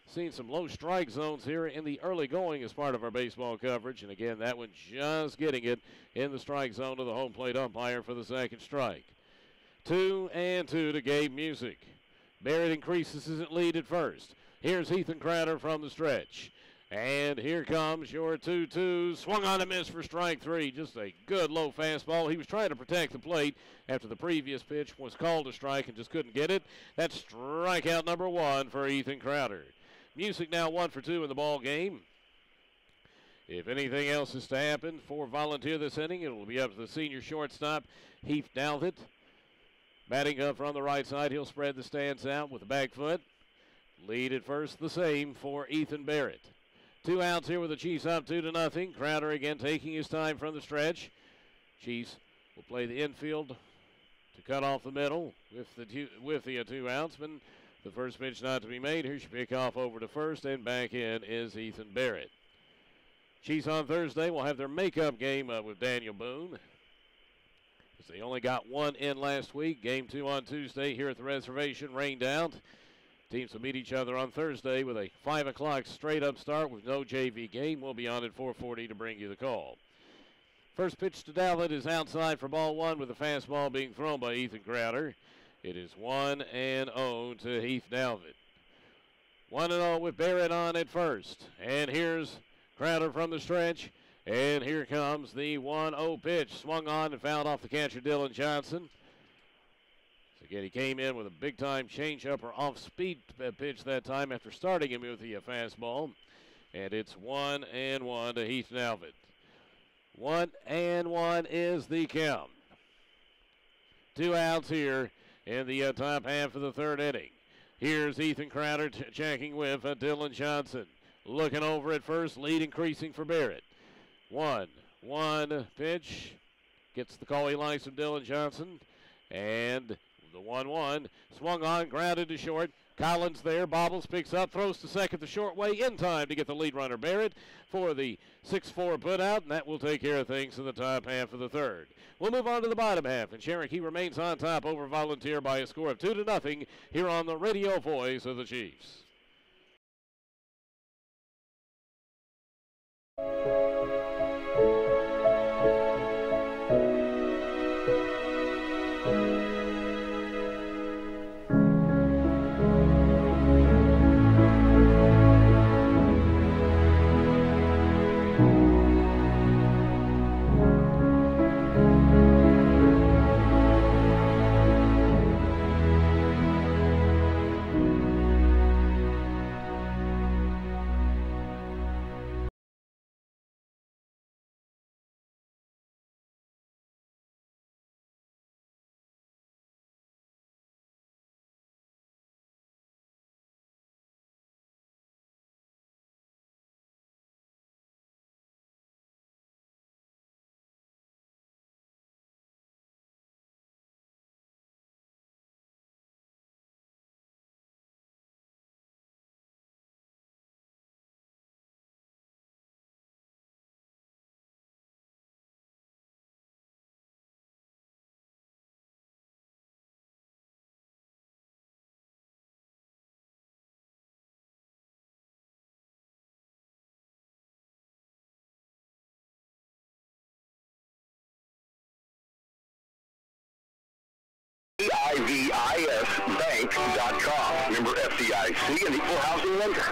Speaker 1: seen some low strike zones here in the early going as part of our baseball coverage. And again, that one just getting it in the strike zone of the home plate umpire for the second strike. 2-2 to Gabe Music. Barrett increases his lead at first. Here's Ethan Crowder from the stretch. And here comes your 2-2. Swung on a miss for strike 3. Just a good low fastball. He was trying to protect the plate after the previous pitch was called a strike and just couldn't get it. That's strikeout number 1 for Ethan Crowder. Music now 1 for 2 in the ball game. If anything else is to happen for Volunteer this inning, it will be up to the senior shortstop, Heath Dalvett. Batting up from the right side, he'll spread the stance out with the back foot. Lead at first, the same for Ethan Barrett. 2 outs here with the Chiefs up 2-0. Crowder again taking his time from the stretch. Chiefs will play the infield to cut off the middle with the 2 outs. But the first pitch not to be made. Here's your pickoff over to first, and back in is Ethan Barrett. Chiefs on Thursday will have their makeup game with Daniel Boone. They only got 1 in last week. Game 2 on Tuesday here at the reservation, rained out. Teams will meet each other on Thursday with a 5 o'clock straight up start with no JV game. We'll be on at 4:40 to bring you the call. First pitch to Dalvett is outside for ball 1 with the fastball being thrown by Ethan Crowder. It is 1-0 to Heath Dalvett. 1-0 with Barrett on at first. And here's Crowder from the stretch. And here comes the 1-0 pitch. Swung on and fouled off the catcher, Dylan Johnson. So again, he came in with a big-time changeup or off-speed pitch that time after starting him with the fastball. And it's 1-1 to Heath Dalvett. 1-1 is the count. 2 outs here in the top half of the third inning. Here's Ethan Crowder checking with Dylan Johnson. Looking over at first, lead increasing for Barrett. 1-1 pitch. Gets the call he likes from Dylan Johnson. And the 1-1. Swung on, grounded to short. Collins there, bobbles, picks up, throws to second the short way in time to get the lead runner Barrett for the 6-4 putout, and that will take care of things in the top half of the third. We'll move on to the bottom half, and Cherokee remains on top over Volunteer by a score of 2-0 here on the radio voice of the Chiefs.
Speaker 3: EIVISbank.com. Member FDIC and equal housing lender.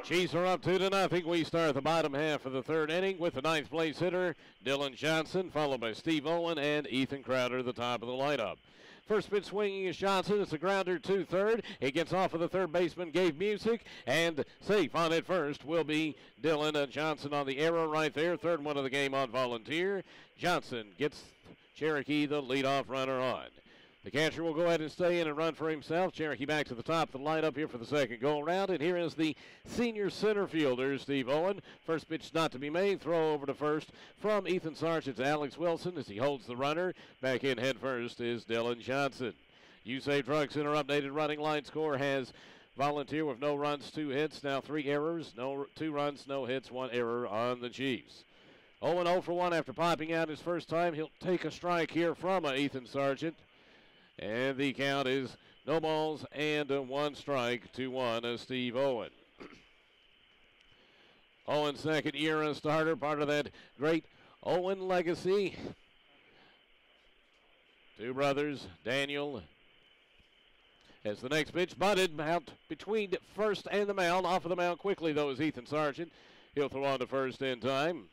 Speaker 1: Chiefs are up 2-0. We start the bottom half of the third inning with the ninth place hitter, Dylan Johnson, followed by Steve Owen and Ethan Crowder, the top of the lineup. First pitch swinging is Johnson. It's a grounder to third. He gets off of the third baseman, Gabe Music, and safe on it first will be Dylan Johnson on the arrow right there. Third one of the game on Volunteer. Johnson gets Cherokee the leadoff runner on. The catcher will go ahead and stay in and run for himself. Cherokee back to the top of the lineup here for the second go-around. And here is the senior center fielder, Steve Owen. First pitch not to be made. Throw over to first from Ethan Sargent to Alex Wilson as he holds the runner. Back in head first is Dylan Johnson. USA Drug Center updated running line score has Volunteer with no runs, 2 hits. Now 3 errors, 2 runs, no hits, 1 error on the Chiefs. Owen 0 for 1 after popping out his first time. He'll take a strike here from Ethan Sargent. And the count is no balls and 1 strike to 1 Steve Owen. Owen's second year as starter, part of that great Owen legacy. 2 brothers, Daniel. As the next pitch butted out between first and the mound. Off of the mound quickly, though, is Ethan Sargent. He'll throw on to first in time.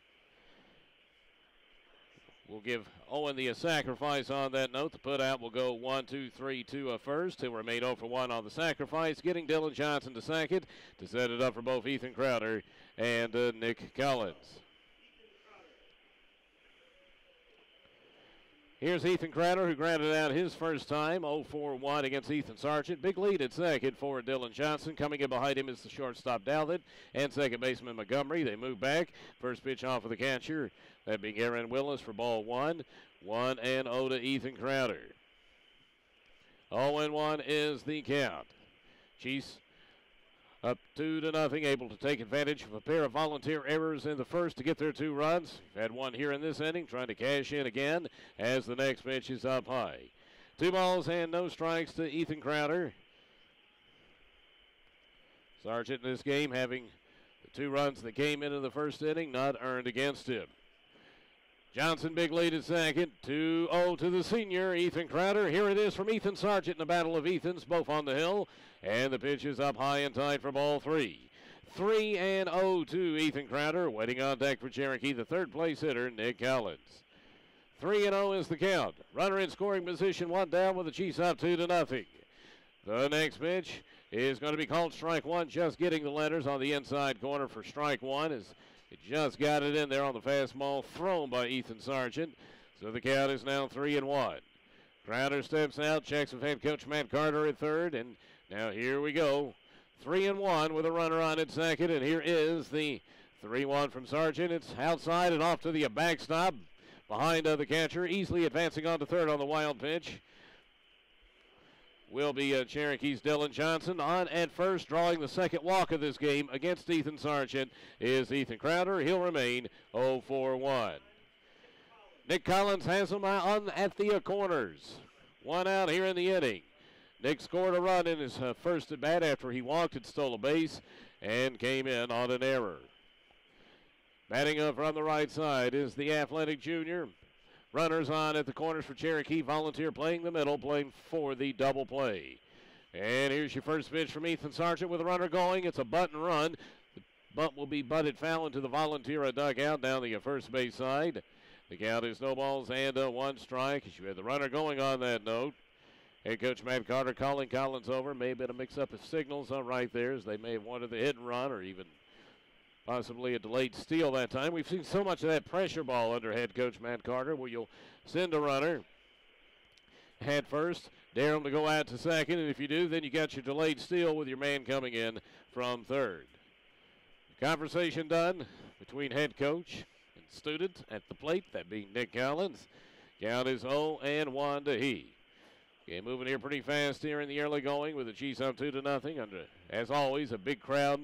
Speaker 1: We'll give Owen the sacrifice on that note. The put out will go 1, 2, 3 to first. He'll remain 0 for 1 on the sacrifice, getting Dylan Johnson to second to set it up for both Ethan Crowder and Nick Collins. Here's Ethan Crowder, who grounded out his first time, 0 for 1 against Ethan Sargent. Big lead at second for Dylan Johnson. Coming in behind him is the shortstop Dalvin and second baseman Montgomery. They move back. First pitch off of the catcher. That being Aaron Willis for ball 1. 1-0 to Ethan Crowder. 0-1 is the count. Chiefs up 2-0, able to take advantage of a pair of Volunteer errors in the first to get their 2 runs. Had one here in this inning, trying to cash in again as the next pitch is up high. 2 balls and no strikes to Ethan Crowder. Sargent in this game having the 2 runs that came into the first inning not earned against him. Johnson, big lead at second. 2-0 to the senior, Ethan Crowder. Here it is from Ethan Sargent in a battle of Ethans, both on the hill. And the pitch is up high and tight for ball 3. 3-0 to Ethan Crowder. Waiting on deck for Cherokee, the third place hitter, Nick Collins. 3-0 is the count. Runner in scoring position, 1 down with the Chiefs up 2-0. The next pitch is going to be called strike 1. Just getting the letters on the inside corner for strike 1 as it just got it in there on the fastball thrown by Ethan Sargent. So the count is now 3-1. Crowder steps out, checks with head coach Matt Carter at third, and now here we go. 3-1 with a runner on at second, and here is the 3-1 from Sargent. It's outside and off to the backstop behind the catcher, easily advancing on to third on the wild pitch. Will be Cherokee's Dylan Johnson. On at first, drawing the second walk of this game against Ethan Sargent is Ethan Crowder. He'll remain 0 for 1. Nick Collins has him on at the corners. 1 out here in the inning. Nick scored a run in his first at bat after he walked and stole a base and came in on an error. Batting up from the right side is the athletic junior. Runners on at the corners for Cherokee. Volunteer playing the middle, playing for the double play. And here's your first pitch from Ethan Sargent with a runner going. It's a bunt and run. The bunt will be butted foul into the Volunteer dugout down the first base side. The count is no balls and 1 strike as you had the runner going on that note. Head coach Matt Carter calling Collins over. May have been a mix-up of signals right there as they may have wanted the hit and run or even possibly a delayed steal that time. We've seen so much of that pressure ball under head coach Matt Carter where you'll send a runner head first, dare him to go out to second, and if you do, then you got your delayed steal with your man coming in from third. Conversation done between head coach and student at the plate, that being Nick Collins. Count is 0-1 to he. Game moving here pretty fast here in the early going with the Chiefs up 2-0 under, as always, a big crowd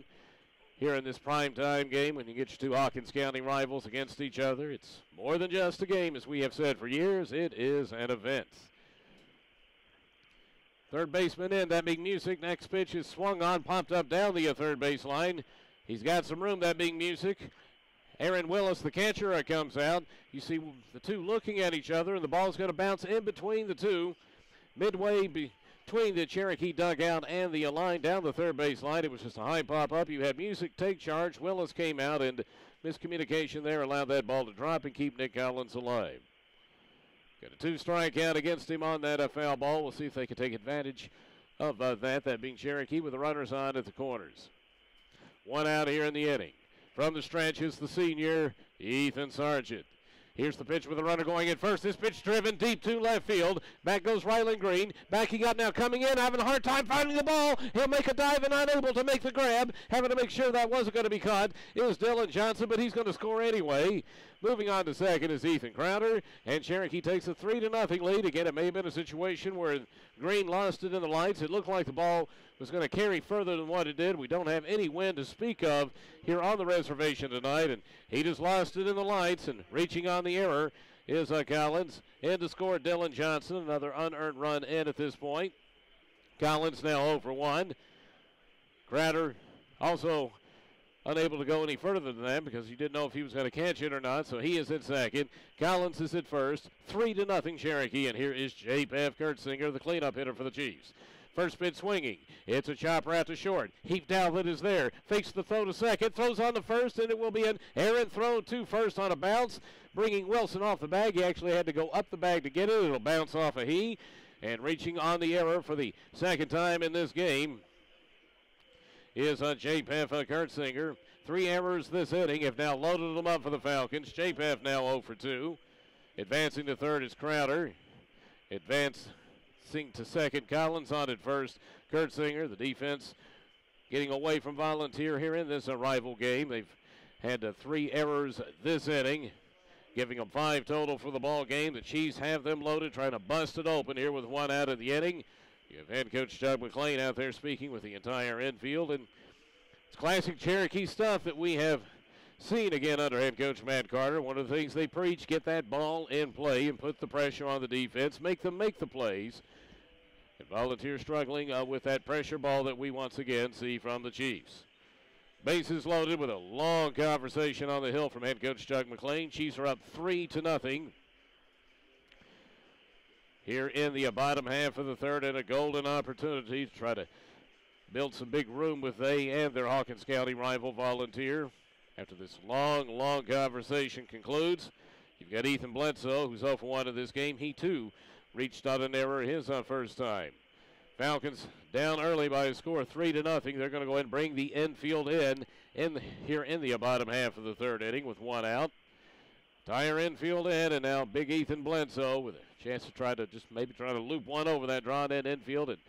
Speaker 1: here in this primetime game when you get your two Hawkins County rivals against each other. It's more than just a game, as we have said for years. It is an event. Third baseman in, that being Music. Next pitch is swung on, popped up down the third base line. He's got some room, that being Music. Aaron Willis, the catcher, comes out. You see the two looking at each other, and the ball's going to bounce in between the two. Midway between the Cherokee dugout and the line down the third base line. It was just a high pop up. You had Music take charge. Willis came out, and miscommunication there allowed that ball to drop and keep Nick Collins alive. Got a 2-strike count against him on that foul ball. We'll see if they can take advantage of that being Cherokee with the runners on at the corners. 1 out here in the inning. From the stretch is the senior, Ethan Sargent. Here's the pitch with the runner going in first. This pitch driven deep to left field. Back goes Ryland Green. Backing up now, coming in, having a hard time finding the ball. He'll make a dive and unable to make the grab. Having to make sure that wasn't going to be caught. It was Dylan Johnson, but he's going to score anyway. Moving on to second is Ethan Crowder, and Cherokee takes a 3-0 lead. Again, it may have been a situation where Green lost it in the lights. It looked like the ball was going to carry further than what it did. We don't have any wind to speak of here on the reservation tonight, and he just lost it in the lights, and reaching on the error is Collins. In to score Dylan Johnson, another unearned run in at this point. Collins now 0 for 1. Crowder also unable to go any further than that because he didn't know if he was going to catch it or not, so he is at second. Collins is at first. 3-0 Cherokee, and here is J.P.F. Kurtzinger, the cleanup hitter for the Chiefs. First pitch swinging. It's a chopper out to short. Heath Dalvin is there. Fakes the throw to second. Throws on the first, and it will be an errant throw to first on a bounce, bringing Wilson off the bag. He actually had to go up the bag to get it. It'll bounce off of he. And reaching on the error for the second time in this game is J.P.F. Kurtzinger. 3 errors this inning have now loaded them up for the Falcons. J.P.F. now 0 for 2. Advancing to third is Crowder. Advancing to second, Collins on at first. Kurtzinger, the defense, getting away from Volunteer here in this rival game. They've had 3 errors this inning, giving them 5 total for the ball game. The Chiefs have them loaded, trying to bust it open here with 1 out of the inning. You have head coach Doug McLean out there speaking with the entire infield, and it's classic Cherokee stuff that we have seen again under head coach Matt Carter. One of the things they preach, get that ball in play and put the pressure on the defense, make them make the plays. And Volunteer struggling with that pressure ball that we once again see from the Chiefs. Bases loaded with a long conversation on the hill from head coach Doug McLean. Chiefs are up 3-0. Here in the bottom half of the third, and a golden opportunity to try to build some big room with they and their Hawkins County rival Volunteer. After this long conversation concludes, you've got Ethan Bledsoe, who's 0 for 1 in this game. He, too, reached on an error his first time. Falcons down early by a score of 3-0. They're going to go ahead and bring the infield in here in the bottom half of the third inning with 1 out. Tire infield in, and now big Ethan Bledsoe with a chance to try to loop one over that drawn in infield and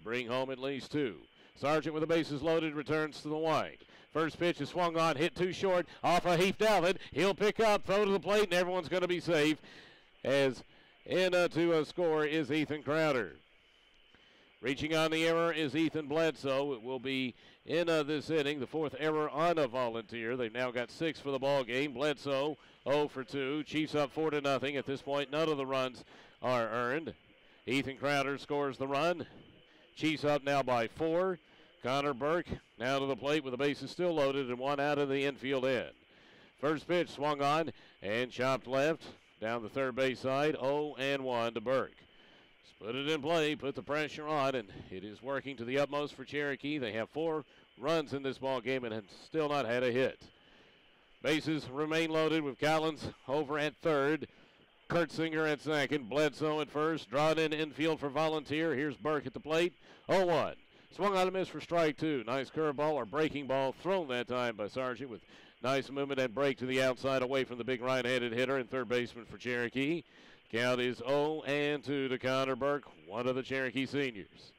Speaker 1: bring home at least 2. Sargent with the bases loaded returns to the wide. First pitch is swung on, hit too short, off of Heath Dalvin. He'll pick up, throw to the plate, and everyone's going to be safe. As in to score is Ethan Crowder. Reaching on the error is Ethan Bledsoe. It will be in this inning, the 4th error on a Volunteer. They've now got 6 for the ball game. Bledsoe 0 for 2. Chiefs up 4-0. At this point, none of the runs are earned. Ethan Crowder scores the run. Chiefs up now by 4. Connor Burke now to the plate with the bases still loaded and 1 out of the infield end. First pitch swung on and chopped left down the third base side. 0-1 to Burke. Put it in play, put the pressure on, and it is working to the utmost for Cherokee. They have 4 runs in this ball game and have still not had a hit. Bases remain loaded with Collins over at third, Kurtzinger at second, Bledsoe at first, drawn in infield for Volunteer. Here's Burke at the plate. 0-1. Swung on a miss for strike 2. Nice curveball or breaking ball thrown that time by Sargent with nice movement and break to the outside away from the big right-handed hitter and third baseman for Cherokee. Count is 0-2 to Connor Burke, one of the Cherokee seniors.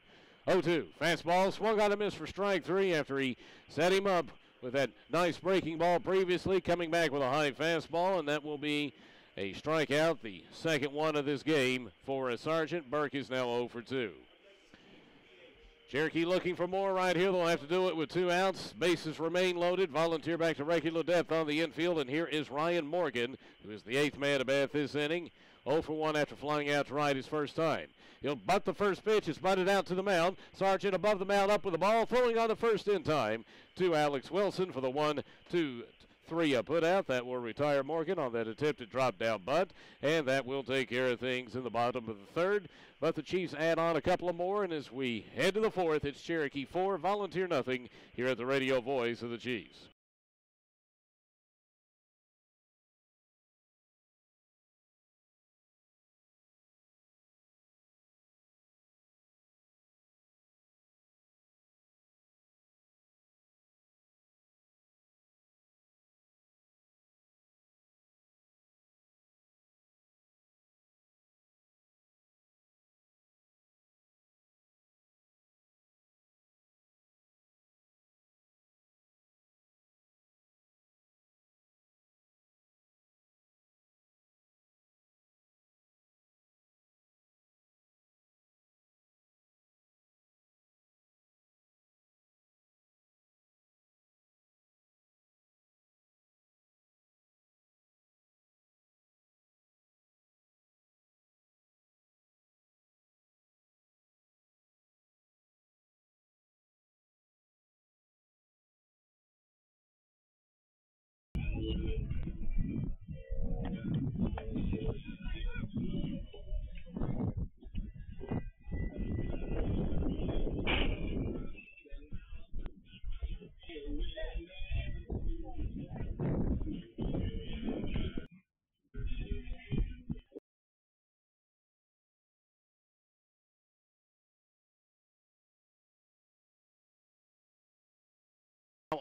Speaker 1: 0-2. Fastball swung on a miss for strike 3 after he set him up with that nice breaking ball previously, coming back with a high fastball, and that will be a strikeout, the second one of this game for a Sargent. Burke is now 0-2. Cherokee looking for more right here. They'll have to do it with 2 outs. Bases remain loaded. Volunteer back to regular depth on the infield, and here is Ryan Morgan, who is the 8th man to bat this inning. 0-1 after flying out to right his first time. He'll butt the first pitch. It's butted out to the mound. Sargent above the mound, up with the ball, throwing on the first in time to Alex Wilson for the 1-2-3 put out. That will retire Morgan on that attempted drop down bunt, and that will take care of things in the bottom of the third. But the Chiefs add on a couple of more, and as we head to the fourth, it's Cherokee 4, Volunteer nothing here at the radio voice of the Chiefs.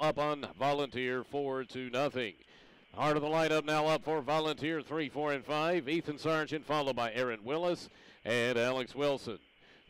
Speaker 1: Up on Volunteer 4-0. Heart of the lineup now up for Volunteer 3, 4, and 5. Ethan Sargent followed by Aaron Willis and Alex Wilson.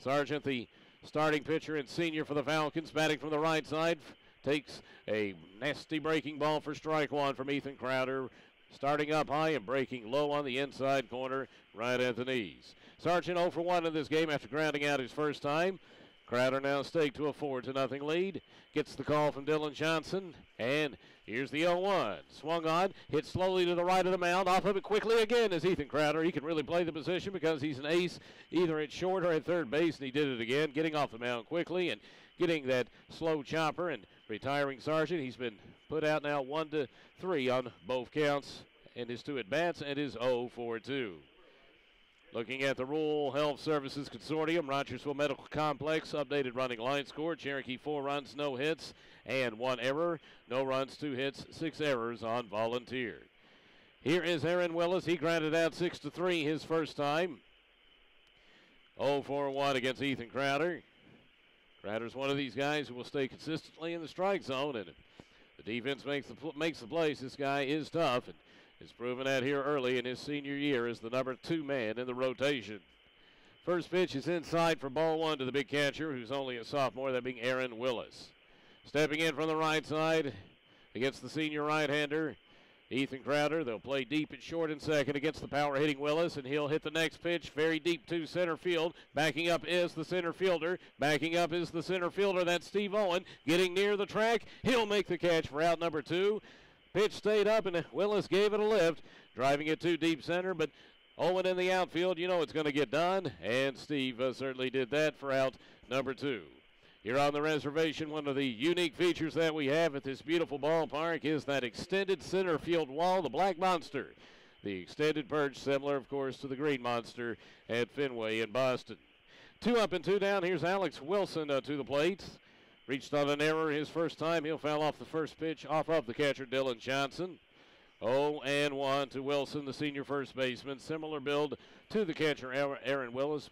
Speaker 1: Sargent, the starting pitcher and senior for the Falcons, batting from the right side, takes a nasty breaking ball for strike 1 from Ethan Crowder, starting up high and breaking low on the inside corner right at the knees. Sargent 0-1 in this game after grounding out his first time. Crowder now staked to a 4-0 lead. Gets the call from Dylan Johnson, and here's the 0-1. Swung on, hit slowly to the right of the mound. Off of it quickly again is Ethan Crowder. He can really play the position because he's an ace either at short or at third base, and he did it again, getting off the mound quickly and getting that slow chopper and retiring Sargent. He's been put out now 1-3 on both counts in his 2 at-bats and is 0-2. Looking at the Rural Health Services Consortium, Rogersville Medical Complex, updated running line score. Cherokee 4 runs, no hits, and 1 error. No runs, 2 hits, 6 errors on Volunteer. Here is Aaron Willis. He grounded out 6-3 his first time. 0-1 against Ethan Crowder. Crowder's one of these guys who will stay consistently in the strike zone, and if the defense makes the plays, this guy is tough. And is proven that here early in his senior year as the number 2 man in the rotation. First pitch is inside for ball 1 to the big catcher, who's only a sophomore, that being Aaron Willis. Stepping in from the right side against the senior right-hander, Ethan Crowder. They'll play deep at short and second against the power-hitting Willis, and he'll hit the next pitch very deep to center field. Backing up is the center fielder. Backing up is the center fielder. That's Steve Owen. Getting near the track. He'll make the catch for out number 2. Pitch stayed up, and Willis gave it a lift, driving it to deep center, but Owen in the outfield, you know it's going to get done, and Steve certainly did that for out number 2. Here on the reservation, one of the unique features that we have at this beautiful ballpark is that extended center field wall, the Black Monster. The extended perch, similar, of course, to the Green Monster at Fenway in Boston. 2 up and 2 down. Here's Alex Wilson to the plate. Reached on an error his first time. He'll foul off the first pitch off of the catcher, Dylan Johnson. 0-1 to Wilson, the senior first baseman. Similar build to the catcher, Aaron Willis.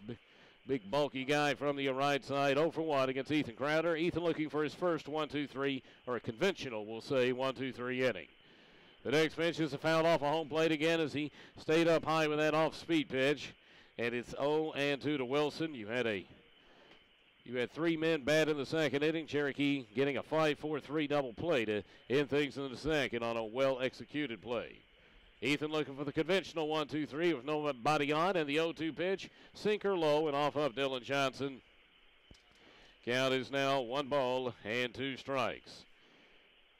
Speaker 1: Big bulky guy from the right side. 0-1 against Ethan Crowder. Ethan looking for his first 1-2-3, or a conventional, we'll say, 1-2-3 inning. The next pitch is a foul off a home plate again as he stayed up high with that off-speed pitch. And it's 0-2 to Wilson. You had 3 men bad in the second inning. Cherokee getting a 5-4-3 double play to end things in the second on a well-executed play. Ethan looking for the conventional 1-2-3 with no body on, and the 0-2 pitch, sinker low and off of Dylan Johnson. Count is now 1 ball and 2 strikes.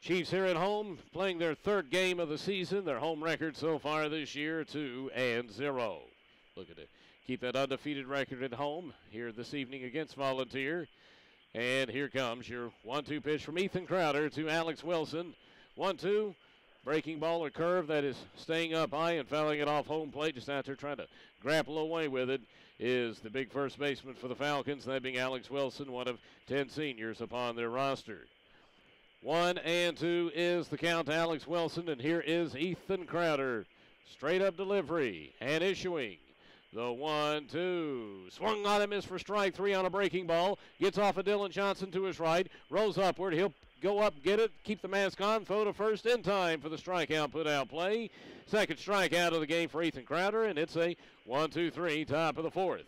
Speaker 1: Chiefs here at home playing their 3rd game of the season. Their home record so far this year, 2-0. Look at it. Keep that undefeated record at home here this evening against Volunteer. And here comes your 1-2 pitch from Ethan Crowder to Alex Wilson. 1-2. Breaking ball or curve that is staying up high and fouling it off home plate. Just out there trying to grapple away with it is the big first baseman for the Falcons, that being Alex Wilson, one of 10 seniors upon their roster. 1-2 is the count to Alex Wilson, and here is Ethan Crowder. Straight up delivery and issuing. The 1-2. Swung on and missed for strike 3 on a breaking ball. Gets off of Dylan Johnson to his right. Rolls upward. He'll go up, get it, keep the mask on, throw to first in time for the strikeout, put out play. Second strikeout of the game for Ethan Crowder, and it's a 1-2-3, top of the 4th.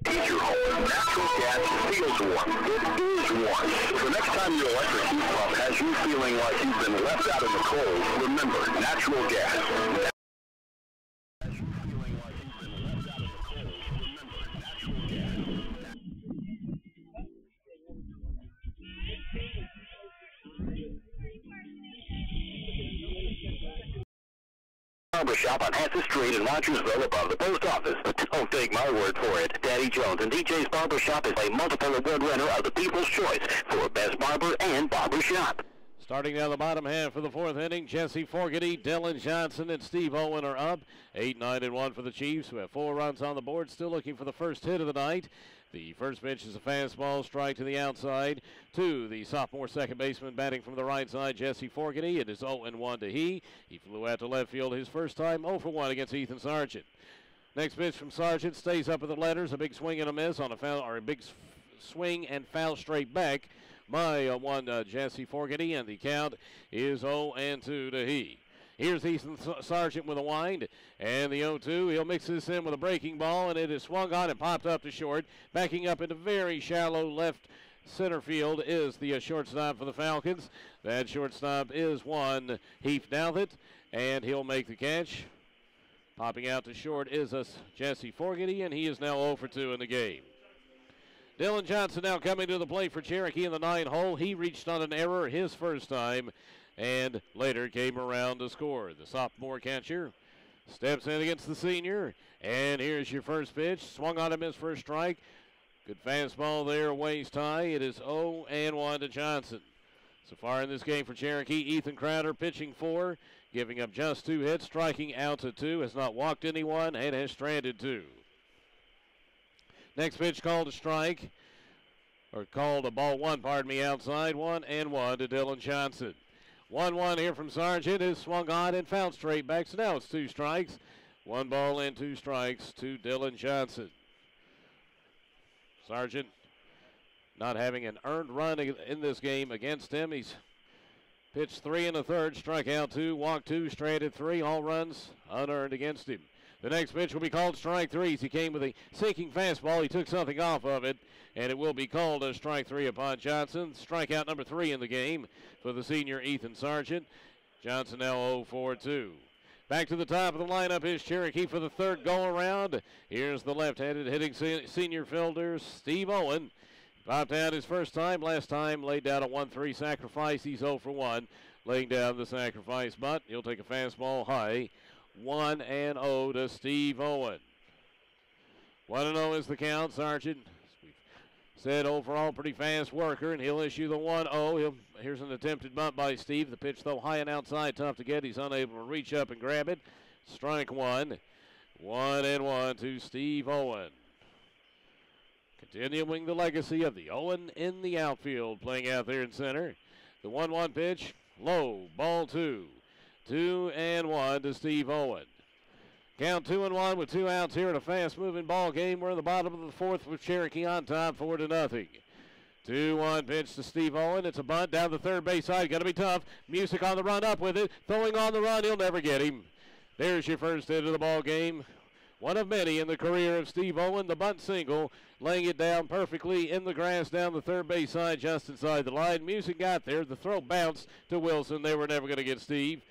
Speaker 3: Natural gas feels warm. It is warm. So next time your electric heat pump has you feeling like you've been left out in the cold, remember, natural gas. Barbershop on Hanson Street in Rogersville above the post office. But don't take my word for it. Daddy Jones and DJ's Barbershop is a multiple award winner of the People's Choice for Best Barber and Barbershop.
Speaker 1: Starting down the bottom half of the 4th inning, Jesse Fogarty, Dylan Johnson, and Steve Owen are up. 8-9-1 for the Chiefs, who have 4 runs on the board, still looking for the first hit of the night. The first pitch is a fastball, strike to the outside to the sophomore second baseman batting from the right side, Jesse Fogarty. It is 0-1 to he. He flew out to left field his first time, 0-1 against Ethan Sargent. Next pitch from Sargent stays up at the letters, a big swing and a miss on a foul, or a big swing and foul straight back by Jesse Fogarty, and the count is 0-2 to he. Here's Ethan Sargent with a wind, and the 0-2. He'll mix this in with a breaking ball, and it is swung on and popped up to short. Backing up into very shallow left center field is the shortstop for the Falcons. That shortstop is one Heath Douthit, and he'll make the catch. Popping out to short is Jesse Fogarty, and he is now 0 for 2 in the game. Dylan Johnson now coming to the plate for Cherokee in the 9 hole. He reached on an error his first time and later came around to score. The sophomore catcher steps in against the senior, and here's your first pitch. Swung on a miss for a strike. Good fastball there, waist high. It is 0-1 to Johnson. So far in this game for Cherokee, Ethan Crowder pitching 4, giving up just 2 hits, striking out to 2, has not walked anyone, and has stranded 2. Next pitch called a strike, or called a ball one, pardon me, outside. 1-1 to Dylan Johnson. 1-1 here from Sargent is swung on and fouled straight back. So now it's 2 strikes. 1 ball and 2 strikes to Dylan Johnson. Sargent not having an earned run in this game against him. He's pitched 3 1/3, struck out 2, walked 2, stranded 3, all runs unearned against him. The next pitch will be called strike 3 as he came with a sinking fastball. He took something off of it, and it will be called a strike 3 upon Johnson. Strikeout number 3 in the game for the senior Ethan Sargent. Johnson now 0 for 2. Back to the top of the lineup is Cherokee for the third go-around. Here's the left-handed hitting senior fielder, Steve Owen. Popped out his first time. Last time laid down a 1-3 sacrifice. He's 0 for 1, laying down the sacrifice bunt. He'll take a fastball high. 1-0 to Steve Owen. 1-0 is the count. Sargent, as we've said, overall pretty fast worker, and he'll issue the 1-0. Here's an attempted bunt by Steve. The pitch, though, high and outside, tough to get. He's unable to reach up and grab it. Strike 1. 1-1 to Steve Owen. Continuing the legacy of the Owen in the outfield, playing out there in center. The 1-1 pitch, low, ball 2. 2-1 to Steve Owen. Count 2-1 with 2 outs here in a fast-moving ball game. We're in the bottom of the 4th with Cherokee on top, 4-0. 2-1 pitch to Steve Owen. It's a bunt down the third base side. Got to be tough. Music on the run up with it. Throwing on the run. He'll never get him. There's your first hit of the ball game. One of many in the career of Steve Owen. The bunt single, laying it down perfectly in the grass down the third base side, just inside the line. Music got there. The throw bounced to Wilson. They were never going to get Steve.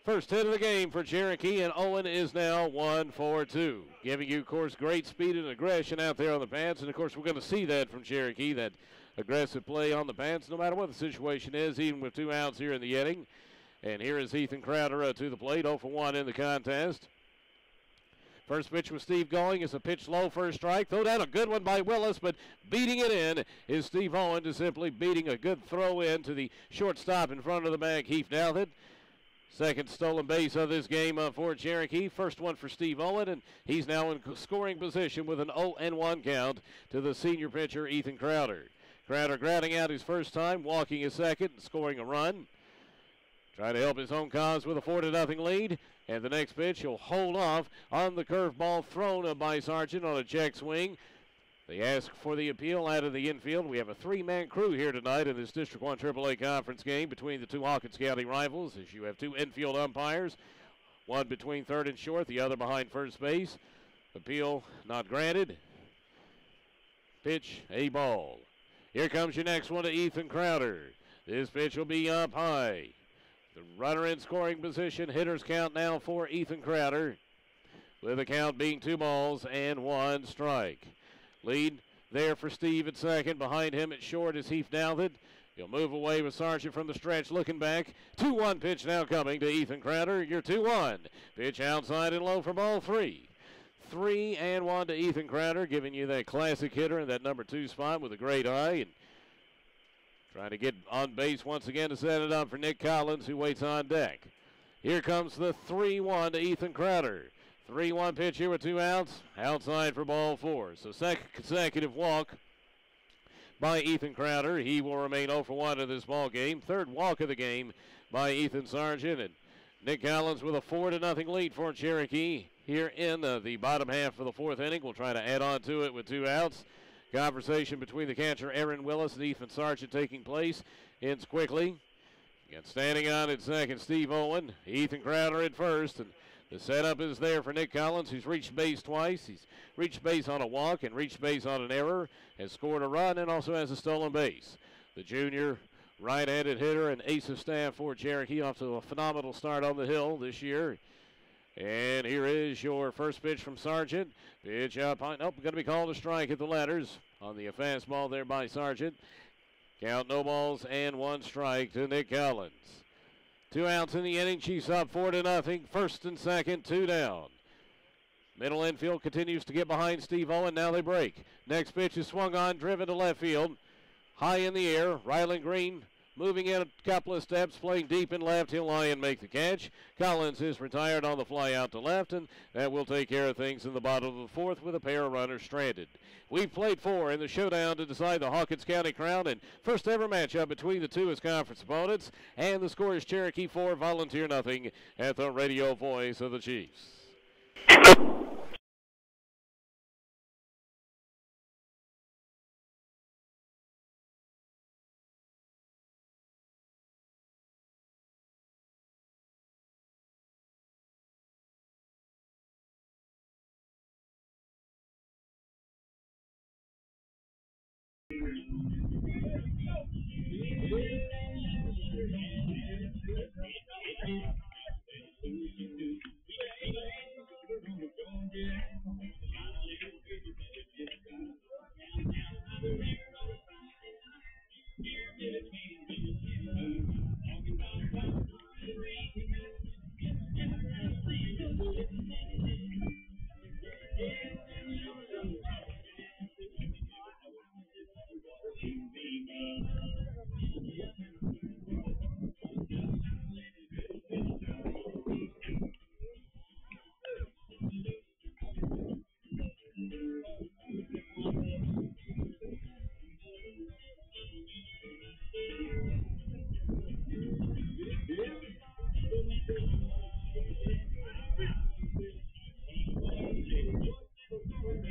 Speaker 1: First hit of the game for Cherokee, and Owen is now 1 for 2. Giving you, of course, great speed and aggression out there on the pads. And, of course, we're going to see that from Cherokee, that aggressive play on the pads, no matter what the situation is, even with 2 outs here in the inning. And here is Ethan Crowder to the plate, 0 for 1 in the contest. First pitch with Steve going is a pitch low for a strike. Throw down a good one by Willis, but beating it in is Steve Owen, to simply beating a good throw in to the shortstop in front of the bag, Heath Douthit. Second stolen base of this game for Cherokee. First one for Steve Owen, and he's now in scoring position with an 0-1 count to the senior pitcher, Ethan Crowder. Crowder grounding out his first time, walking his second, and scoring a run. Trying to help his own cause with a 4-0 lead. And the next pitch, he'll hold off on the curveball thrown by Sargent on a check swing. They ask for the appeal out of the infield. We have a 3-man crew here tonight in this District 1 AAA conference game between the 2 Hawkins County rivals, as you have 2 infield umpires, one between third and short, the other behind first base. Appeal not granted. Pitch, a ball. Here comes your next one to Ethan Crowder. This pitch will be up high. The runner in scoring position. Hitters count now for Ethan Crowder, with the count being 2 balls and 1 strike. Lead there for Steve at second. Behind him at short is Heath Douthit. He'll move away with Sargent from the stretch, looking back. 2-1 pitch now coming to Ethan Crowder. Your 2-1. Pitch outside and low for ball 3. 3-1 to Ethan Crowder, giving you that classic hitter in that number 2 spot with a great eye. And trying to get on base once again to set it up for Nick Collins, who waits on deck. Here comes the 3-1 to Ethan Crowder. 3-1 pitch here with 2 outs. Outside for ball 4. So second consecutive walk by Ethan Crowder. He will remain 0 for 1 in this ball game. Third walk of the game by Ethan Sargent. And Nick Collins with a 4-0 lead for Cherokee here in the bottom half of the 4th inning. We'll try to add on to it with 2 outs. Conversation between the catcher Aaron Willis and Ethan Sargent taking place. Ends quickly. And standing on at second, Steve Owen. Ethan Crowder at first. And the setup is there for Nick Collins, who's reached base twice. He's reached base on a walk and reached base on an error. Has scored a run and also has a stolen base. The junior right-handed hitter and ace of staff for Cherokee, off to a phenomenal start on the hill this year. And here is your first pitch from Sargent. Pitch up high. Nope, going to be called a strike at the letters on the fastball there by Sargent. Count no balls and 1 strike to Nick Collins. 2 outs in the inning. Chiefs up 4-0. First and second, 2 down. Middle infield continues to get behind Steve Owen. Now they break. Next pitch is swung on, driven to left field. High in the air. Ryland Green moving in a couple of steps, playing deep in left. He'll lie and make the catch. Collins is retired on the fly out to left, and that will take care of things in the bottom of the fourth with a pair of runners stranded. We've played 4 in the showdown to decide the Hawkins County Crown, and first ever matchup between the two as conference opponents, and the score is Cherokee 4, Volunteer nothing at the radio voice of the Chiefs.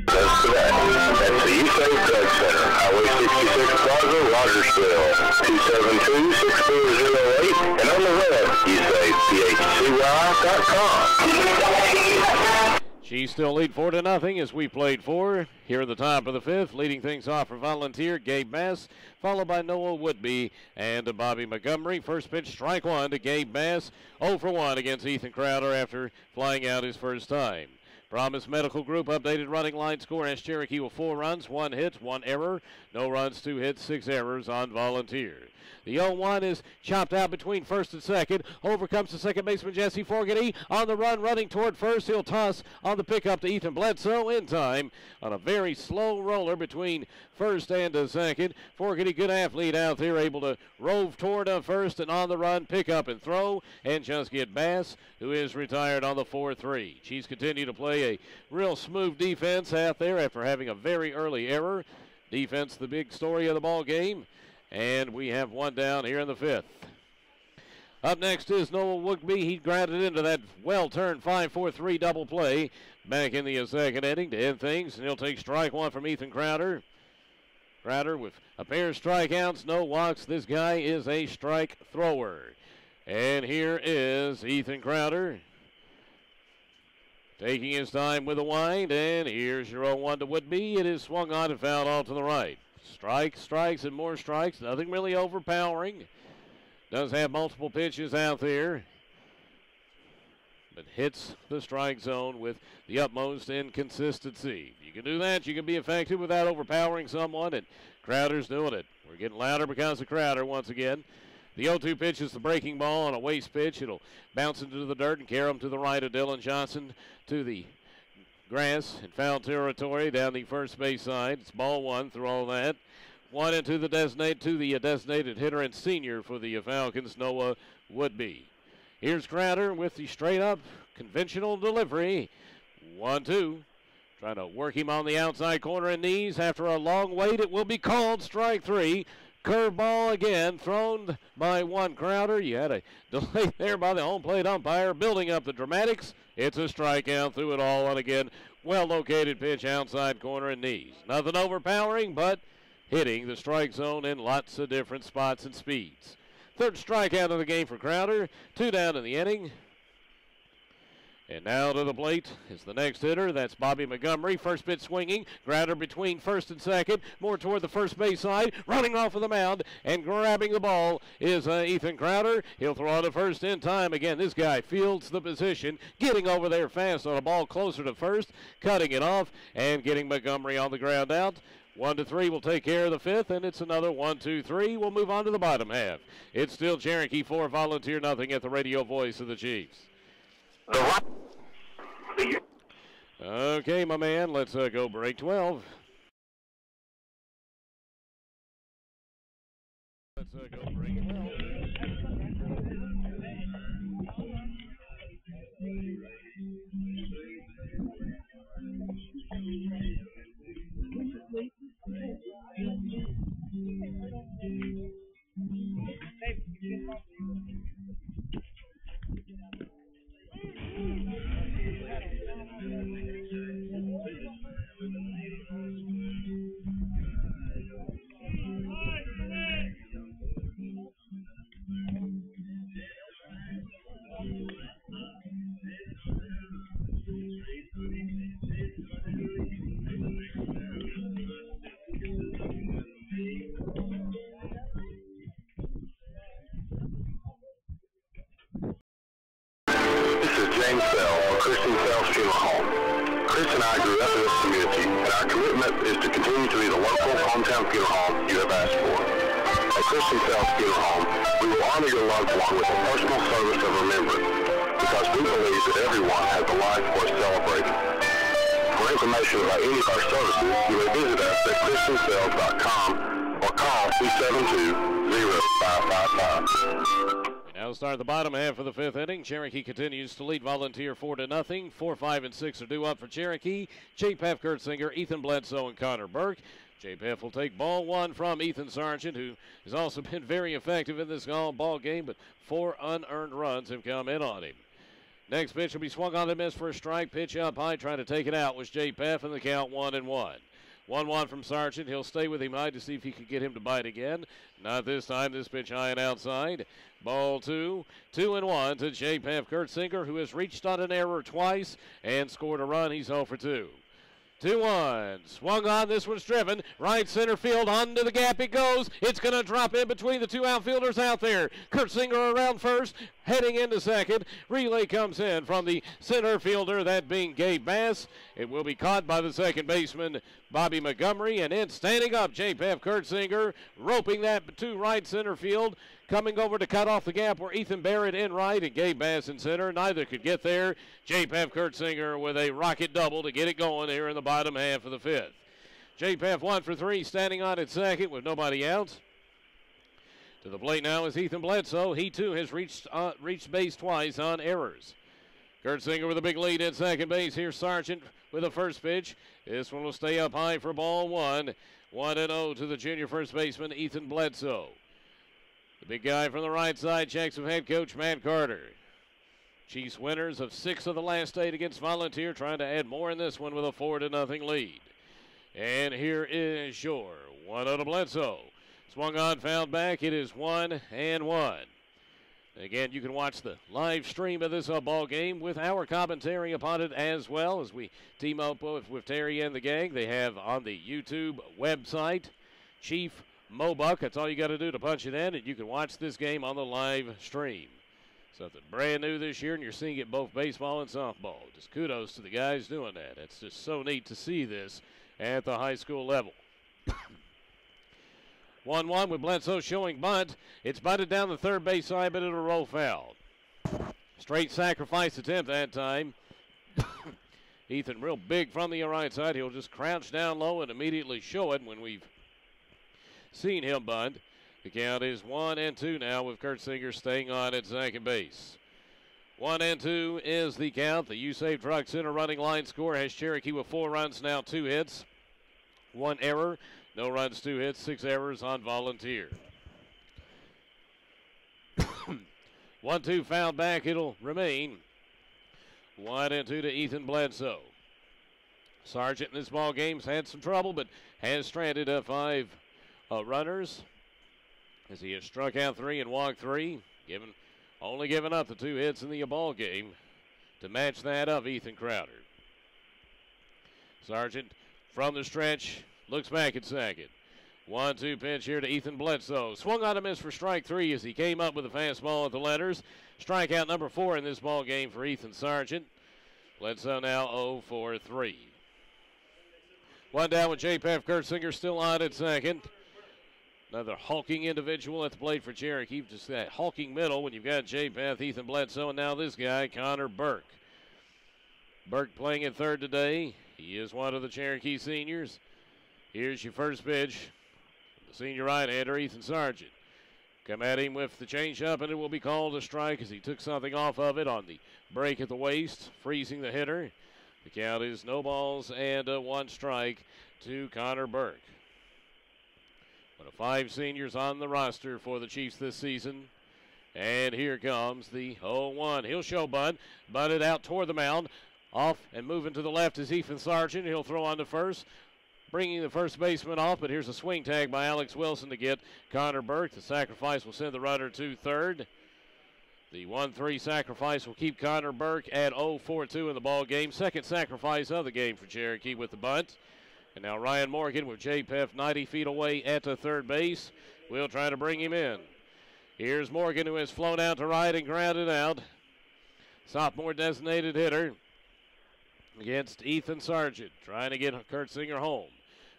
Speaker 3: That's the U-Save Drug Center, Highway 66 Plaza, Rogersville, 272-6408, and on the web, usavepHCY.com.
Speaker 1: Chiefs still lead 4-0 as we played 4 here at the top of the 5th. Leading things off for Volunteer, Gabe Bass, followed by Noah Woodby and Bobby Montgomery. First pitch, strike 1 to Gabe Bass, 0 for 1 against Ethan Crowder after flying out his first time. Promise Medical Group updated running line score as Cherokee with 4 runs, 1 hit, 1 error. No runs, 2 hits, 6 errors on Volunteer. The 0-1 is chopped out between first and second. Over comes the second baseman, Jesse Forgety. On the run, running toward first. He'll toss on the pickup to Ethan Bledsoe in time on a very slow roller between first and second. Forgety, good athlete out there, able to rove toward first and on the run, pick up and throw, and just get Bass, who is retired on the 4-3. Chiefs continue to play a real smooth defense out there after having a very early error. Defense, the big story of the ball game. And we have 1 down here in the 5th. Up next is Noah Woodby. He grounded into that well-turned 5-4-3 double play back in the second inning to end things. And he'll take strike 1 from Ethan Crowder. Crowder with a pair of strikeouts, no walks. This guy is a strike thrower. And here is Ethan Crowder taking his time with a wind. And here's your 0-1 to Woodby. It is swung on and fouled off to the right. Strikes, and more strikes. Nothing really overpowering. Does have multiple pitches out there, but hits the strike zone with the utmost inconsistency. You can do that. You can be effective without overpowering someone, and Crowder's doing it. We're getting louder because of Crowder once again. The 0-2 pitch is the breaking ball on a waste pitch. It'll bounce into the dirt and carry him to the right of Dylan Johnson to the grass in foul territory down the first base side. It's ball 1 through all that. 1 into the designated hitter and senior for the Falcons, Noah Woodby. Here's Crowder with the straight up conventional delivery. 1-2. Trying to work him on the outside corner and knees. After a long wait, it will be called strike 3. Curveball again, thrown by one Crowder. You had a delay there by the home plate umpire, building up the dramatics. It's a strikeout through it all, and again, well-located pitch outside corner and knees. Nothing overpowering, but hitting the strike zone in lots of different spots and speeds. Third strikeout of the game for Crowder. 2 down in the inning. And now to the plate is the next hitter. That's Bobby Montgomery. First pitch swinging. Grounder between first and second. More toward the first base side. Running off of the mound and grabbing the ball is Ethan Crowder. He'll throw out to first in time. Again, this guy fields the position. Getting over there fast on a ball closer to first. Cutting it off and getting Montgomery on the ground out. 1-3 will take care of the 5th, and it's another 1-2-3. We'll move on to the bottom half. It's still Cherokee 4, Volunteer nothing at the radio voice of the Chiefs. Okay, my man, let's go break 12. Let's go break 12.
Speaker 3: Christian Sales Funeral Home. Chris and I grew up in this community, and our commitment is to continue to be the local hometown funeral home you have asked for. At Christian Sales Funeral Home, we will honor your loved one with a personal service of remembrance, because we believe that everyone has a life worth celebrating. For information about any of our services, you may visit us at christiansales.com or call 272-0555.
Speaker 1: Now start the bottom half of the fifth inning. Cherokee continues to lead Volunteer 4-0. 4, 5, and 6 are due up for Cherokee. J-Pef Kurtzinger, Ethan Bledsoe, and Connor Burke. J-Pef will take ball one from Ethan Sargent, who has also been very effective in this ball game, but 4 unearned runs have come in on him. Next pitch will be swung on and missed for a strike. Pitch up high, trying to take it out was J-Pef, and the count 1-1. 1-1 from Sargent. He'll stay with him high to see if he can get him to bite again. Not this time. This pitch high and outside. Ball 2. 2-1 to J-Pef Kurtzinger, who has reached on an error twice and scored a run. He's 0 for 2. 2-1. Swung on. This one's driven. Right center field. Onto the gap it goes. It's going to drop in between the two outfielders out there. Kurtzinger around first. Heading into second. Relay comes in from the center fielder, that being Gabe Bass. It will be caught by the second baseman, Bobby Montgomery. And in standing up, J-Pef Kurtzinger, roping that to right center field. Coming over to cut off the gap were Ethan Barrett in right and Gabe Bass in center. Neither could get there. J-Pef Kurtzinger with a rocket double to get it going here in the bottom half of the fifth. J-Pef 1 for 3, standing on at second with nobody out. To the plate now is Ethan Bledsoe. He too has reached base twice on errors. Kurtzinger with a big lead at second base. Here's Sargent with the first pitch. This one will stay up high for ball 1. 1-0 to the junior first baseman, Ethan Bledsoe. The big guy from the right side checks with head coach Matt Carter. Chiefs winners of 6 of the last 8 against Volunteer, trying to add more in this one with a 4-0 lead. And here is your 1-0 to Bledsoe. Swung on, fouled back. It is 1-1. Again, you can watch the live stream of this ball game with our commentary upon it as well as we team up with Terry and the gang. They have on the YouTube website, Chief Mobuck. That's all you got to do to punch it in, and you can watch this game on the live stream. Something brand new this year, and you're seeing it both baseball and softball. Just kudos to the guys doing that. It's just so neat to see this at the high school level. 1-1 with Bledsoe showing bunt. It's bunted down the third base side, but it'll roll foul. Straight sacrifice attempt that time. Ethan real big from the right side. He'll just crouch down low and immediately show it when we've seen him bunt. The count is 1-2 now with Kurtzinger staying on at second base. 1-2 is the count. The U-Save Drug Center running line score has Cherokee with 4 runs now, 2 hits, 1 error, no runs, 2 hits, 6 errors on Volunteer. 1-2 fouled back. It'll remain 1-2 to Ethan Bledsoe. Sargent in this ball game's had some trouble, but has stranded 5 runners as he has struck out 3 and walked 3, only giving up the 2 hits in the ball game to match that of Ethan Crowder. Sargent from the stretch looks back at second. 1-2 pitch here to Ethan Bledsoe. Swung on a miss for strike 3 as he came up with a fastball at the letters. Strikeout number 4 in this ball game for Ethan Sargent. Bledsoe now 0 for 3. 1 down with J-Pef Kurtzinger still on at second. Another hulking individual at the plate for Cherokee. Just that hulking middle when you've got J-Pef, Ethan Bledsoe, and now this guy, Connor Burke. Burke playing at third today. He is one of the Cherokee seniors. Here's your first pitch. The senior right-hander, Ethan Sargent. Come at him with the changeup, and it will be called a strike as he took something off of it on the break at the waist, freezing the hitter. The count is no balls and 1 strike to Connor Burke. One of 5 seniors on the roster for the Chiefs this season. And here comes the 0-1. He'll show bunt. Bunted out toward the mound. Off and moving to the left is Ethan Sargent. He'll throw on to first, bringing the first baseman off. But here's a swing tag by Alex Wilson to get Connor Burke. The sacrifice will send the runner to third. The 1-3 sacrifice will keep Connor Burke at 0-4-2 in the ball game. Second sacrifice of the game for Cherokee with the bunt. And now Ryan Morgan with J-Pef 90 feet away at the third base. We'll try to bring him in. Here's Morgan, who has flown out to right and grounded out. Sophomore designated hitter. against Ethan Sargent, trying to get Kurt Singer home.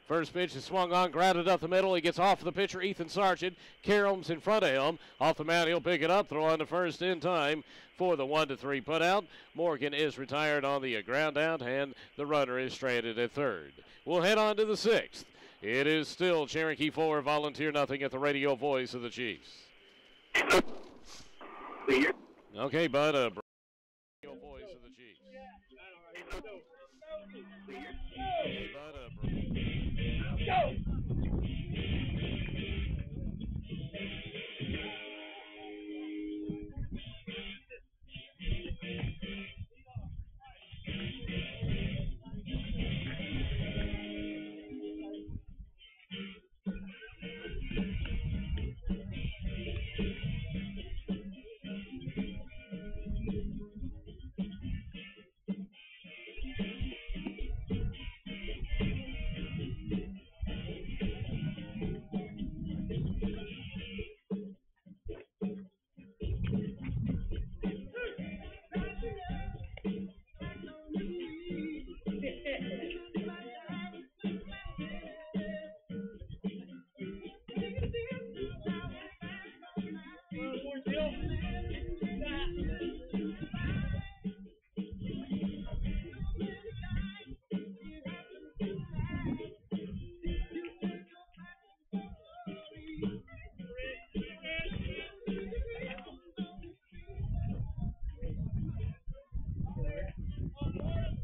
Speaker 1: First pitch is swung on, grounded up the middle. He gets off the pitcher, Ethan Sargent. Carom's in front of him. Off the mound, he'll pick it up, throw on to first in time for the 1-3 putout. Morgan is retired on the ground out, and the runner is stranded at third. We'll head on to the sixth. It is still Cherokee 4, Volunteer nothing at the radio voice of the Chiefs. Okay, bud. Radio voice of the Chiefs. Okay, bud.
Speaker 4: Go!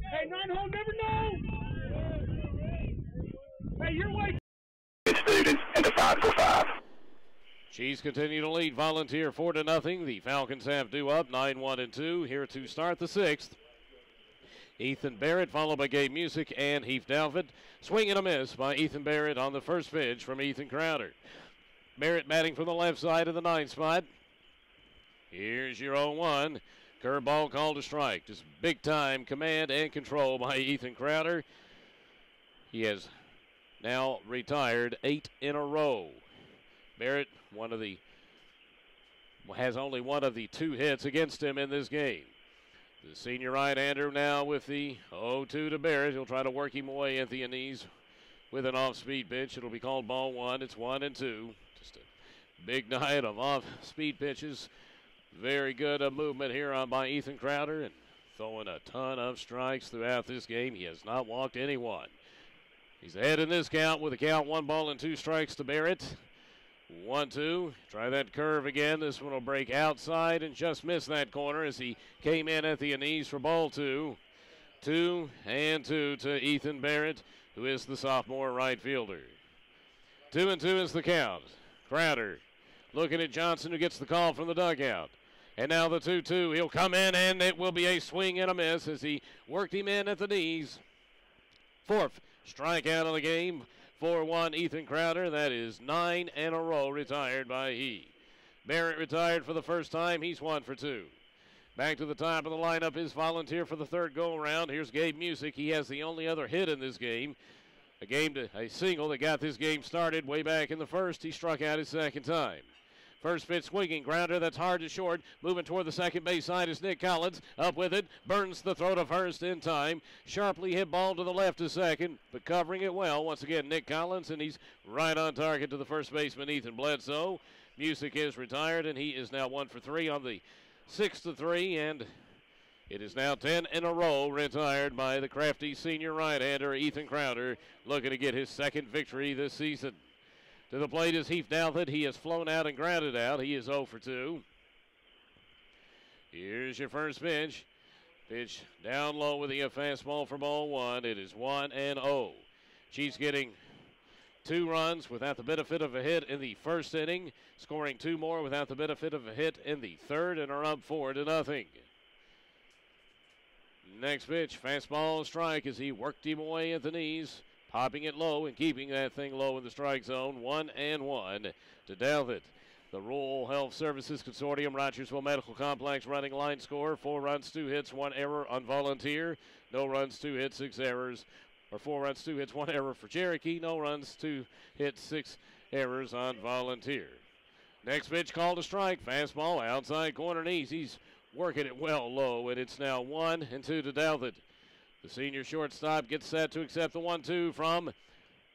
Speaker 4: Hey, 9-hole, never know. Hey, your way.
Speaker 3: Students and a 5 for 5.
Speaker 1: Chiefs continue to lead Volunteer 4-0. The Falcons have due up 9-1-2 here to start the sixth. Ethan Barrett followed by Gabe Music and Heath Dalvett. Swing and a miss by Ethan Barrett on the first pitch from Ethan Crowder. Barrett batting from the left side of the 9 spot. Here's your 0-1. Curveball called a strike. Just big time command and control by Ethan Crowder. He has now retired 8 in a row. Barrett, has only one of the 2 hits against him in this game. The senior right-hander now with the 0-2 to Barrett. He'll try to work him away at the knees with an off-speed pitch. It'll be called ball 1. It's 1-2. Just a big night of off-speed pitches. Very good movement here by Ethan Crowder, and throwing a ton of strikes throughout this game. He has not walked anyone. He's ahead in this count with a count 1-2 strikes to Barrett. 1-2. Try that curve again. This one will break outside and just miss that corner as he came in at the knees for ball 2. 2-2 to Ethan Barrett, who is the sophomore right fielder. 2-2 is the count. Crowder looking at Johnson, who gets the call from the dugout. And now the 2-2. He'll come in, and it will be a swing and a miss as he worked him in at the knees. 4th strikeout of the game. 4-1 Ethan Crowder. That is 9 in a row retired by he. Barrett retired for the first time. He's 1 for 2. Back to the top of the lineup is Volunteer for the third go-around. Here's Gabe Music. He has the only other hit in this game. A single that got this game started way back in the first. He struck out his second time. First pitch swinging, grounder that's hard to short. Moving toward the second base side is Nick Collins. Up with it, burns the throw to first in time. Sharply hit ball to the left to second, but covering it well. Once again, Nick Collins, and he's right on target to the first baseman, Ethan Bledsoe. Music is retired, and he is now 1 for 3 on the 6-3, and it is now 10 in a row retired by the crafty senior right-hander, Ethan Crowder, looking to get his second victory this season. To the plate is Heath Dalvett. He has flown out and grounded out. He is 0 for 2. Here's your first pitch. Pitch down low with the fastball for ball 1. It is 1-0. Chiefs getting 2 runs without the benefit of a hit in the first inning, scoring 2 more without the benefit of a hit in the third, and are up 4-0. Next pitch, fastball strike as he worked him away at the knees. Popping it low and keeping that thing low in the strike zone. 1-1 to Dalvett. The Rural Health Services Consortium, Rogersville Medical Complex running line score. 4 runs, 2 hits, 1 error on Volunteer. No runs, 2 hits, 6 errors. Or 4 runs, 2 hits, 1 error for Cherokee. No runs, 2 hits, 6 errors on Volunteer. Next pitch called a strike. Fastball outside corner knees. He's working it well low, and it's now 1-2 to Dalvett. The senior shortstop gets set to accept the 1-2 from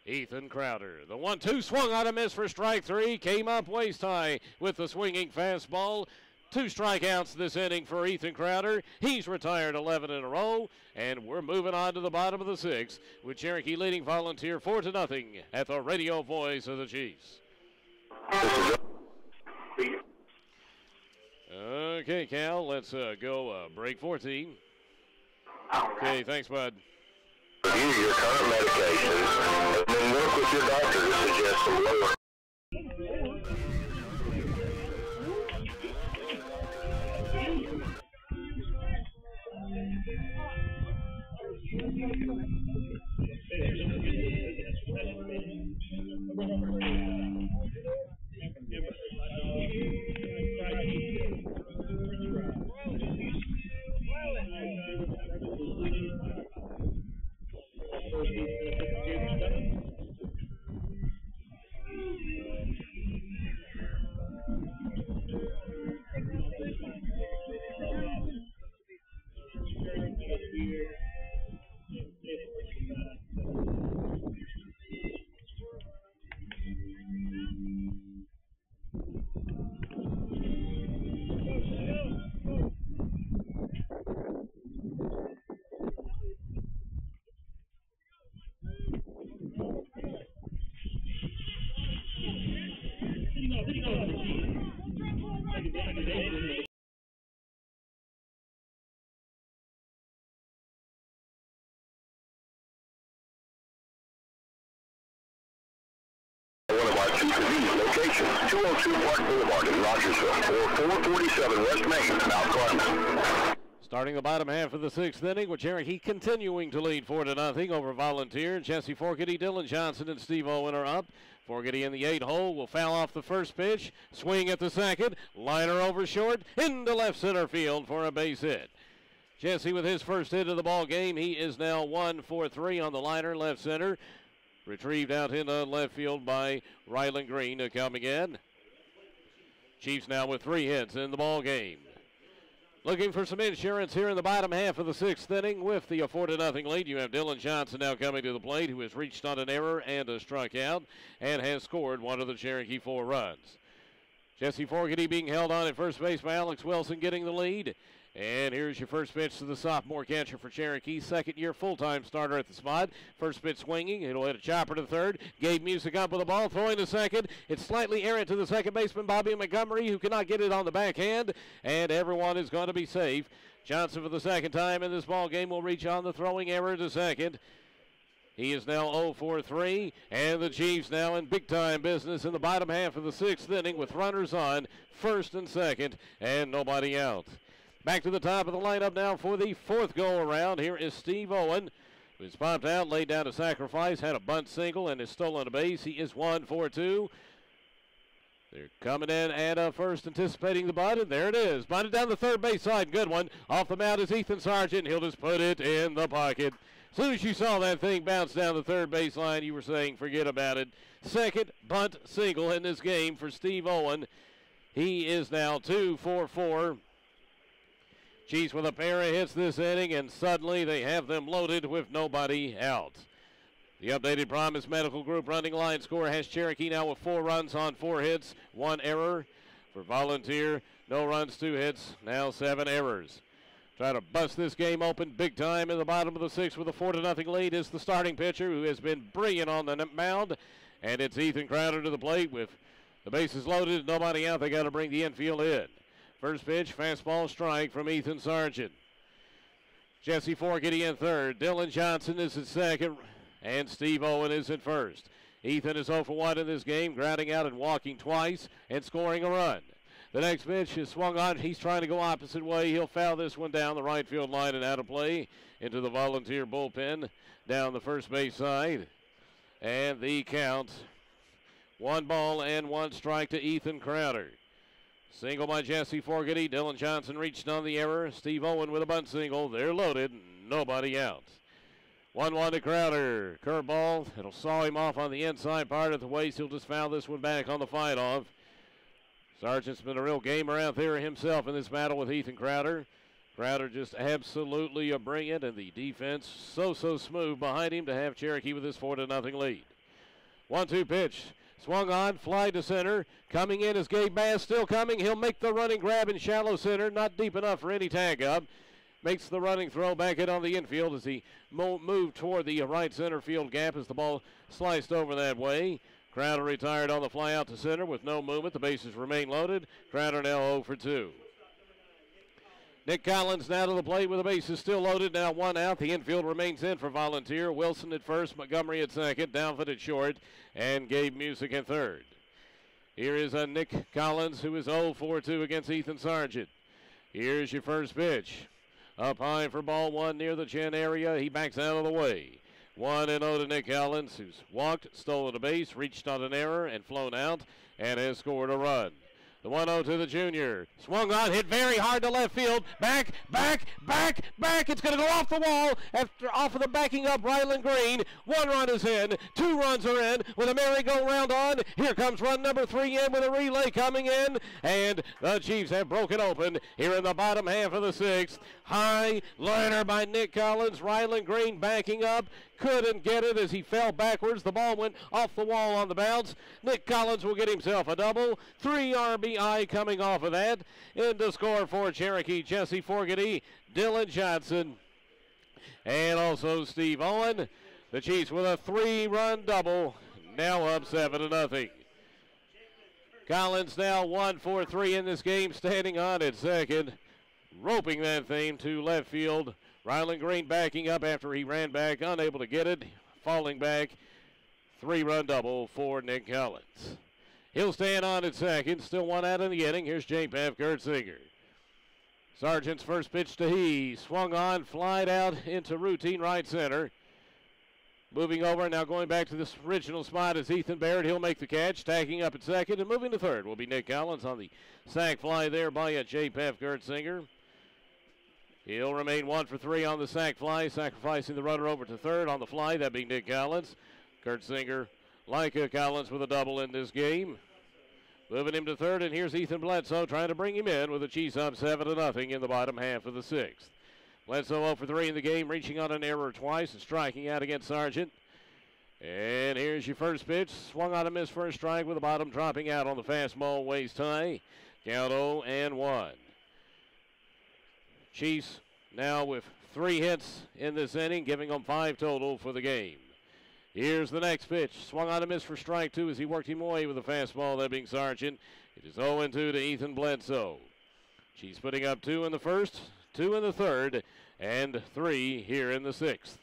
Speaker 1: Ethan Crowder. The 1-2 swung on a miss for strike 3. Came up waist high with the swinging fastball. 2 strikeouts this inning for Ethan Crowder. He's retired 11 in a row, and we're moving on to the bottom of the 6th with Cherokee leading Volunteer 4-0 at the radio voice of the Chiefs. Okay, Cal, let's go break 14. Okay, thanks, bud.
Speaker 3: Review your current medications and then work with your doctor to suggest some lower. One of our 2 convenient locations, 202 Park Boulevard in Rogersville, or 447 West Main, Mount Carmel.
Speaker 1: Starting the bottom half of the 6th inning with Cherokee continuing to lead 4-0 over Volunteer. Jesse Forkety, Dylan Johnson, and Steve Owen are up. Forkety in the 8 hole will foul off the first pitch. Swing at the second. Liner over short into left center field for a base hit. Jesse with his first hit of the ball game. He is now 1 for 3 on the liner left center. Retrieved out into left field by Ryland Green coming in. Chiefs now with 3 hits in the ball game. Looking for some insurance here in the bottom half of the 6th inning with the 4-0 lead. You have Dylan Johnson now coming to the plate, who has reached on an error and a strikeout and has scored one of the Cherokee 4 runs. Jesse Forkety being held on at first base by Alex Wilson getting the lead. And here's your first pitch to the sophomore catcher for Cherokee. Second-year full-time starter at the spot. First pitch swinging. It'll hit a chopper to third. Gabe Music up with the ball. Throwing to second. It's slightly errant to the second baseman, Bobby Montgomery, who cannot get it on the backhand. And everyone is going to be safe. Johnson for the second time in this ball game will reach on the throwing error to second. He is now 0 for 3. And the Chiefs now in big-time business in the bottom half of the 6th inning with runners on first and second and nobody out. Back to the top of the lineup now for the 4th go-around. Here is Steve Owen, who's popped out, laid down a sacrifice, had a bunt single, and has stolen a base. He is 1 for 2. They're coming in at first, anticipating the bunt, and there it is. Bunted down the third base side. Good one. Off the mound is Ethan Sargent. He'll just put it in the pocket. As soon as you saw that thing bounce down the third base line, you were saying, forget about it. Second bunt single in this game for Steve Owen. He is now 2 for 4. Chiefs with a pair of hits this inning, and suddenly they have them loaded with nobody out. The updated Promise Medical Group running line score has Cherokee now with 4 runs on 4 hits, 1 error. For Volunteer, no runs, 2 hits, now 7 errors. Trying to bust this game open big time in the bottom of the 6th with a 4-0 lead is the starting pitcher, who has been brilliant on the mound. And it's Ethan Crowder to the plate with the bases loaded, nobody out. They got to bring the infield in. First pitch, fastball strike from Ethan Sargent. Jesse Forkety in third. Dylan Johnson is at second, and Steve Owen is at first. Ethan is 0 for 1 in this game, grounding out and walking twice and scoring a run. The next pitch is swung on. He's trying to go opposite way. He'll foul this one down the right field line and out of play into the Volunteer bullpen down the first base side. And the count, 1 ball and 1 strike to Ethan Crowder. Single by Jesse Forkety. Dylan Johnson reached on the error. Steve Owen with a bunt single. They're loaded. Nobody out. 1-1 to Crowder. Curveball. It'll saw him off on the inside part of the waist. He'll just foul this one back on the fight-off. Sargent's been a real gamer out there himself in this battle with Ethan Crowder. Crowder just absolutely brilliant, and the defense so smooth behind him to have Cherokee with his 4-0 lead. 1-2 pitch. Swung on, fly to center. Coming in is Gabe Bass, still coming. He'll make the running grab in shallow center, not deep enough for any tag up. Makes the running throw back in on the infield as he moved toward the right center field gap as the ball sliced over that way. Crowder retired on the fly out to center with no movement. The bases remain loaded. Crowder now 0 for 2. Nick Collins now to the plate with the bases still loaded. Now 1 out. The infield remains in for Volunteer. Wilson at first, Montgomery at second, Downford at short, and Gabe Music at third. Here is Nick Collins, who is 0 for 2 against Ethan Sargent. Here's your first pitch. Up high for ball 1 near the chin area. He backs out of the way. 1-0 to Nick Collins, who's walked, stolen a base, reached on an error, and flown out, and has scored a run. The 1-0 to the junior. Swung on, hit very hard to left field. Back. It's going to go off the wall off of the backing up Ryland Green. 1 run is in. 2 runs are in with a merry-go-round on. Here comes run number 3 in with a relay coming in. And the Chiefs have broken open here in the bottom half of the 6th. High liner by Nick Collins. Ryland Green backing up. Couldn't get it as he fell backwards. The ball went off the wall on the bounce. Nick Collins will get himself a double. 3 RBI coming off of that. In to score for Cherokee, Jesse Fogarty, Dylan Johnson, and also Steve Owen. The Chiefs with a 3-run double, now up 7-0. Collins now 1 for 3 in this game, standing on at second, roping that thing to left field. Ryland Green backing up after he ran back, unable to get it, falling back. 3-run double for Nick Collins. He'll stand on at second, still 1 out in the inning. Here's J-Pef Gertzinger. Sargent's first pitch to he, swung on, flied out into routine right center. Moving over, now going back to this original spot is Ethan Barrett. He'll make the catch, tacking up at second, and moving to third will be Nick Collins on the sac fly there by J-Pef Gertzinger. He'll remain 1 for 3 on the sac fly, sacrificing the runner over to third on the fly, that being Nick Collins. Gertzinger, like Collins, with a double in this game. Moving him to third, and here's Ethan Bledsoe trying to bring him in with the Chiefs up 7-0 in the bottom half of the 6th. Bledsoe 0 for 3 in the game, reaching on an error twice and striking out against Sargent. And here's your first pitch. Swung on a miss for a strike with the bottom dropping out on the fastball, waist high. Count 0-1. Chiefs now with 3 hits in this inning, giving them 5 total for the game. Here's the next pitch. Swung on a miss for strike 2 as he worked him away with a fastball, that being Sargent. It is 0-2 to Ethan Bledsoe. Chiefs putting up 2 in the first, 2 in the third, and 3 here in the 6th.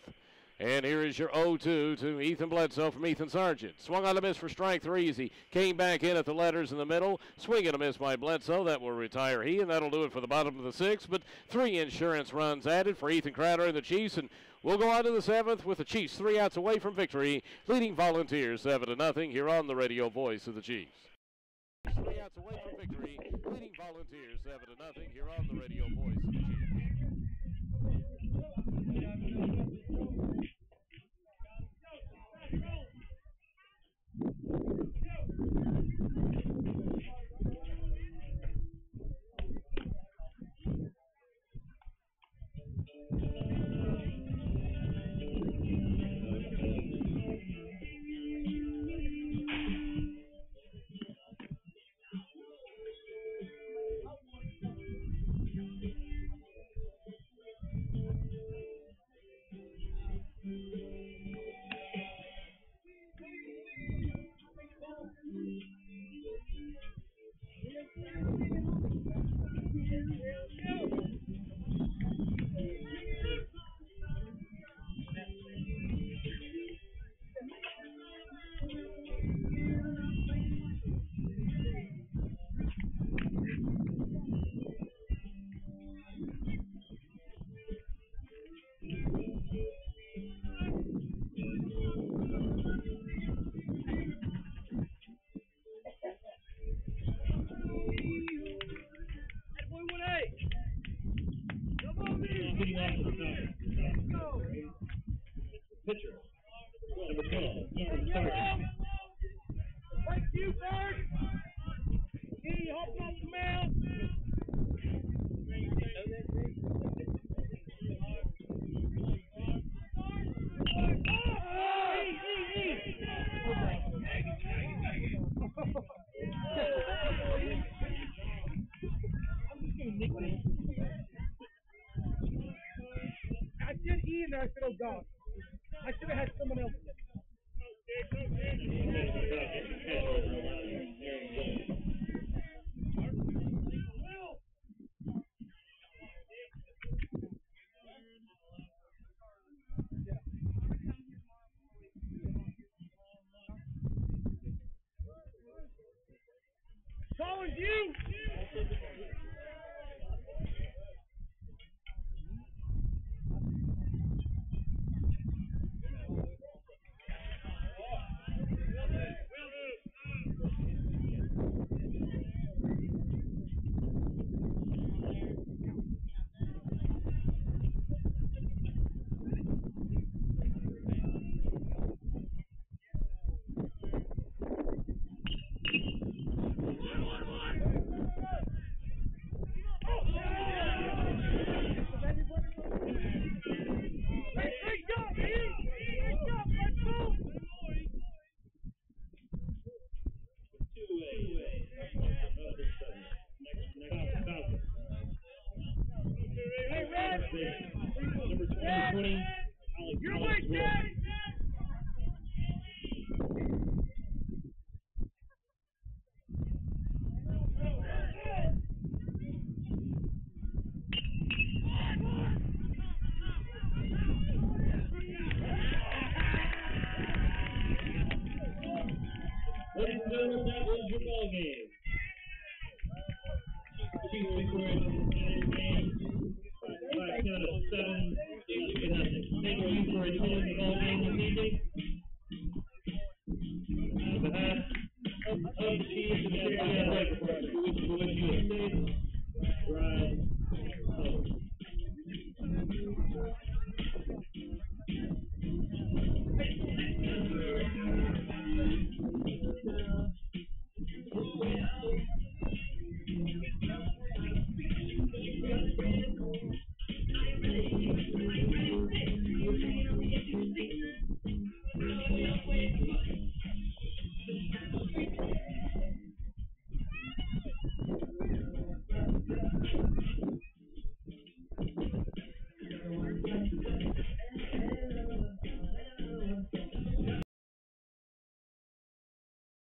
Speaker 1: And here is your 0-2 to Ethan Bledsoe from Ethan Sargent. Swung on a miss for strike 3 as he came back in at the letters in the middle. Swing and a miss by Bledsoe. That will retire he, and that'll do it for the bottom of the 6th. But 3 insurance runs added for Ethan Crowder and the Chiefs. And we'll go on to the 7th with the Chiefs 3 outs away from victory, leading Volunteers 7-0 here on the radio voice of the Chiefs. 3 outs away from victory, leading Volunteers 7-0 here on the radio voice of the Chiefs.
Speaker 4: Pitcher. Number 12. Thank you, Bert. He hopped off the mound. E in there. I said, oh, God. I should have had someone else in there. So is you.
Speaker 5: Ladies and gentlemen, that was your ball game. Chiefs victory in the game by a count of 7-0. Thank you for attending the ball game this evening. On behalf of the Chiefs and the Cherokee Athletic Department, we wish you a safe ride home.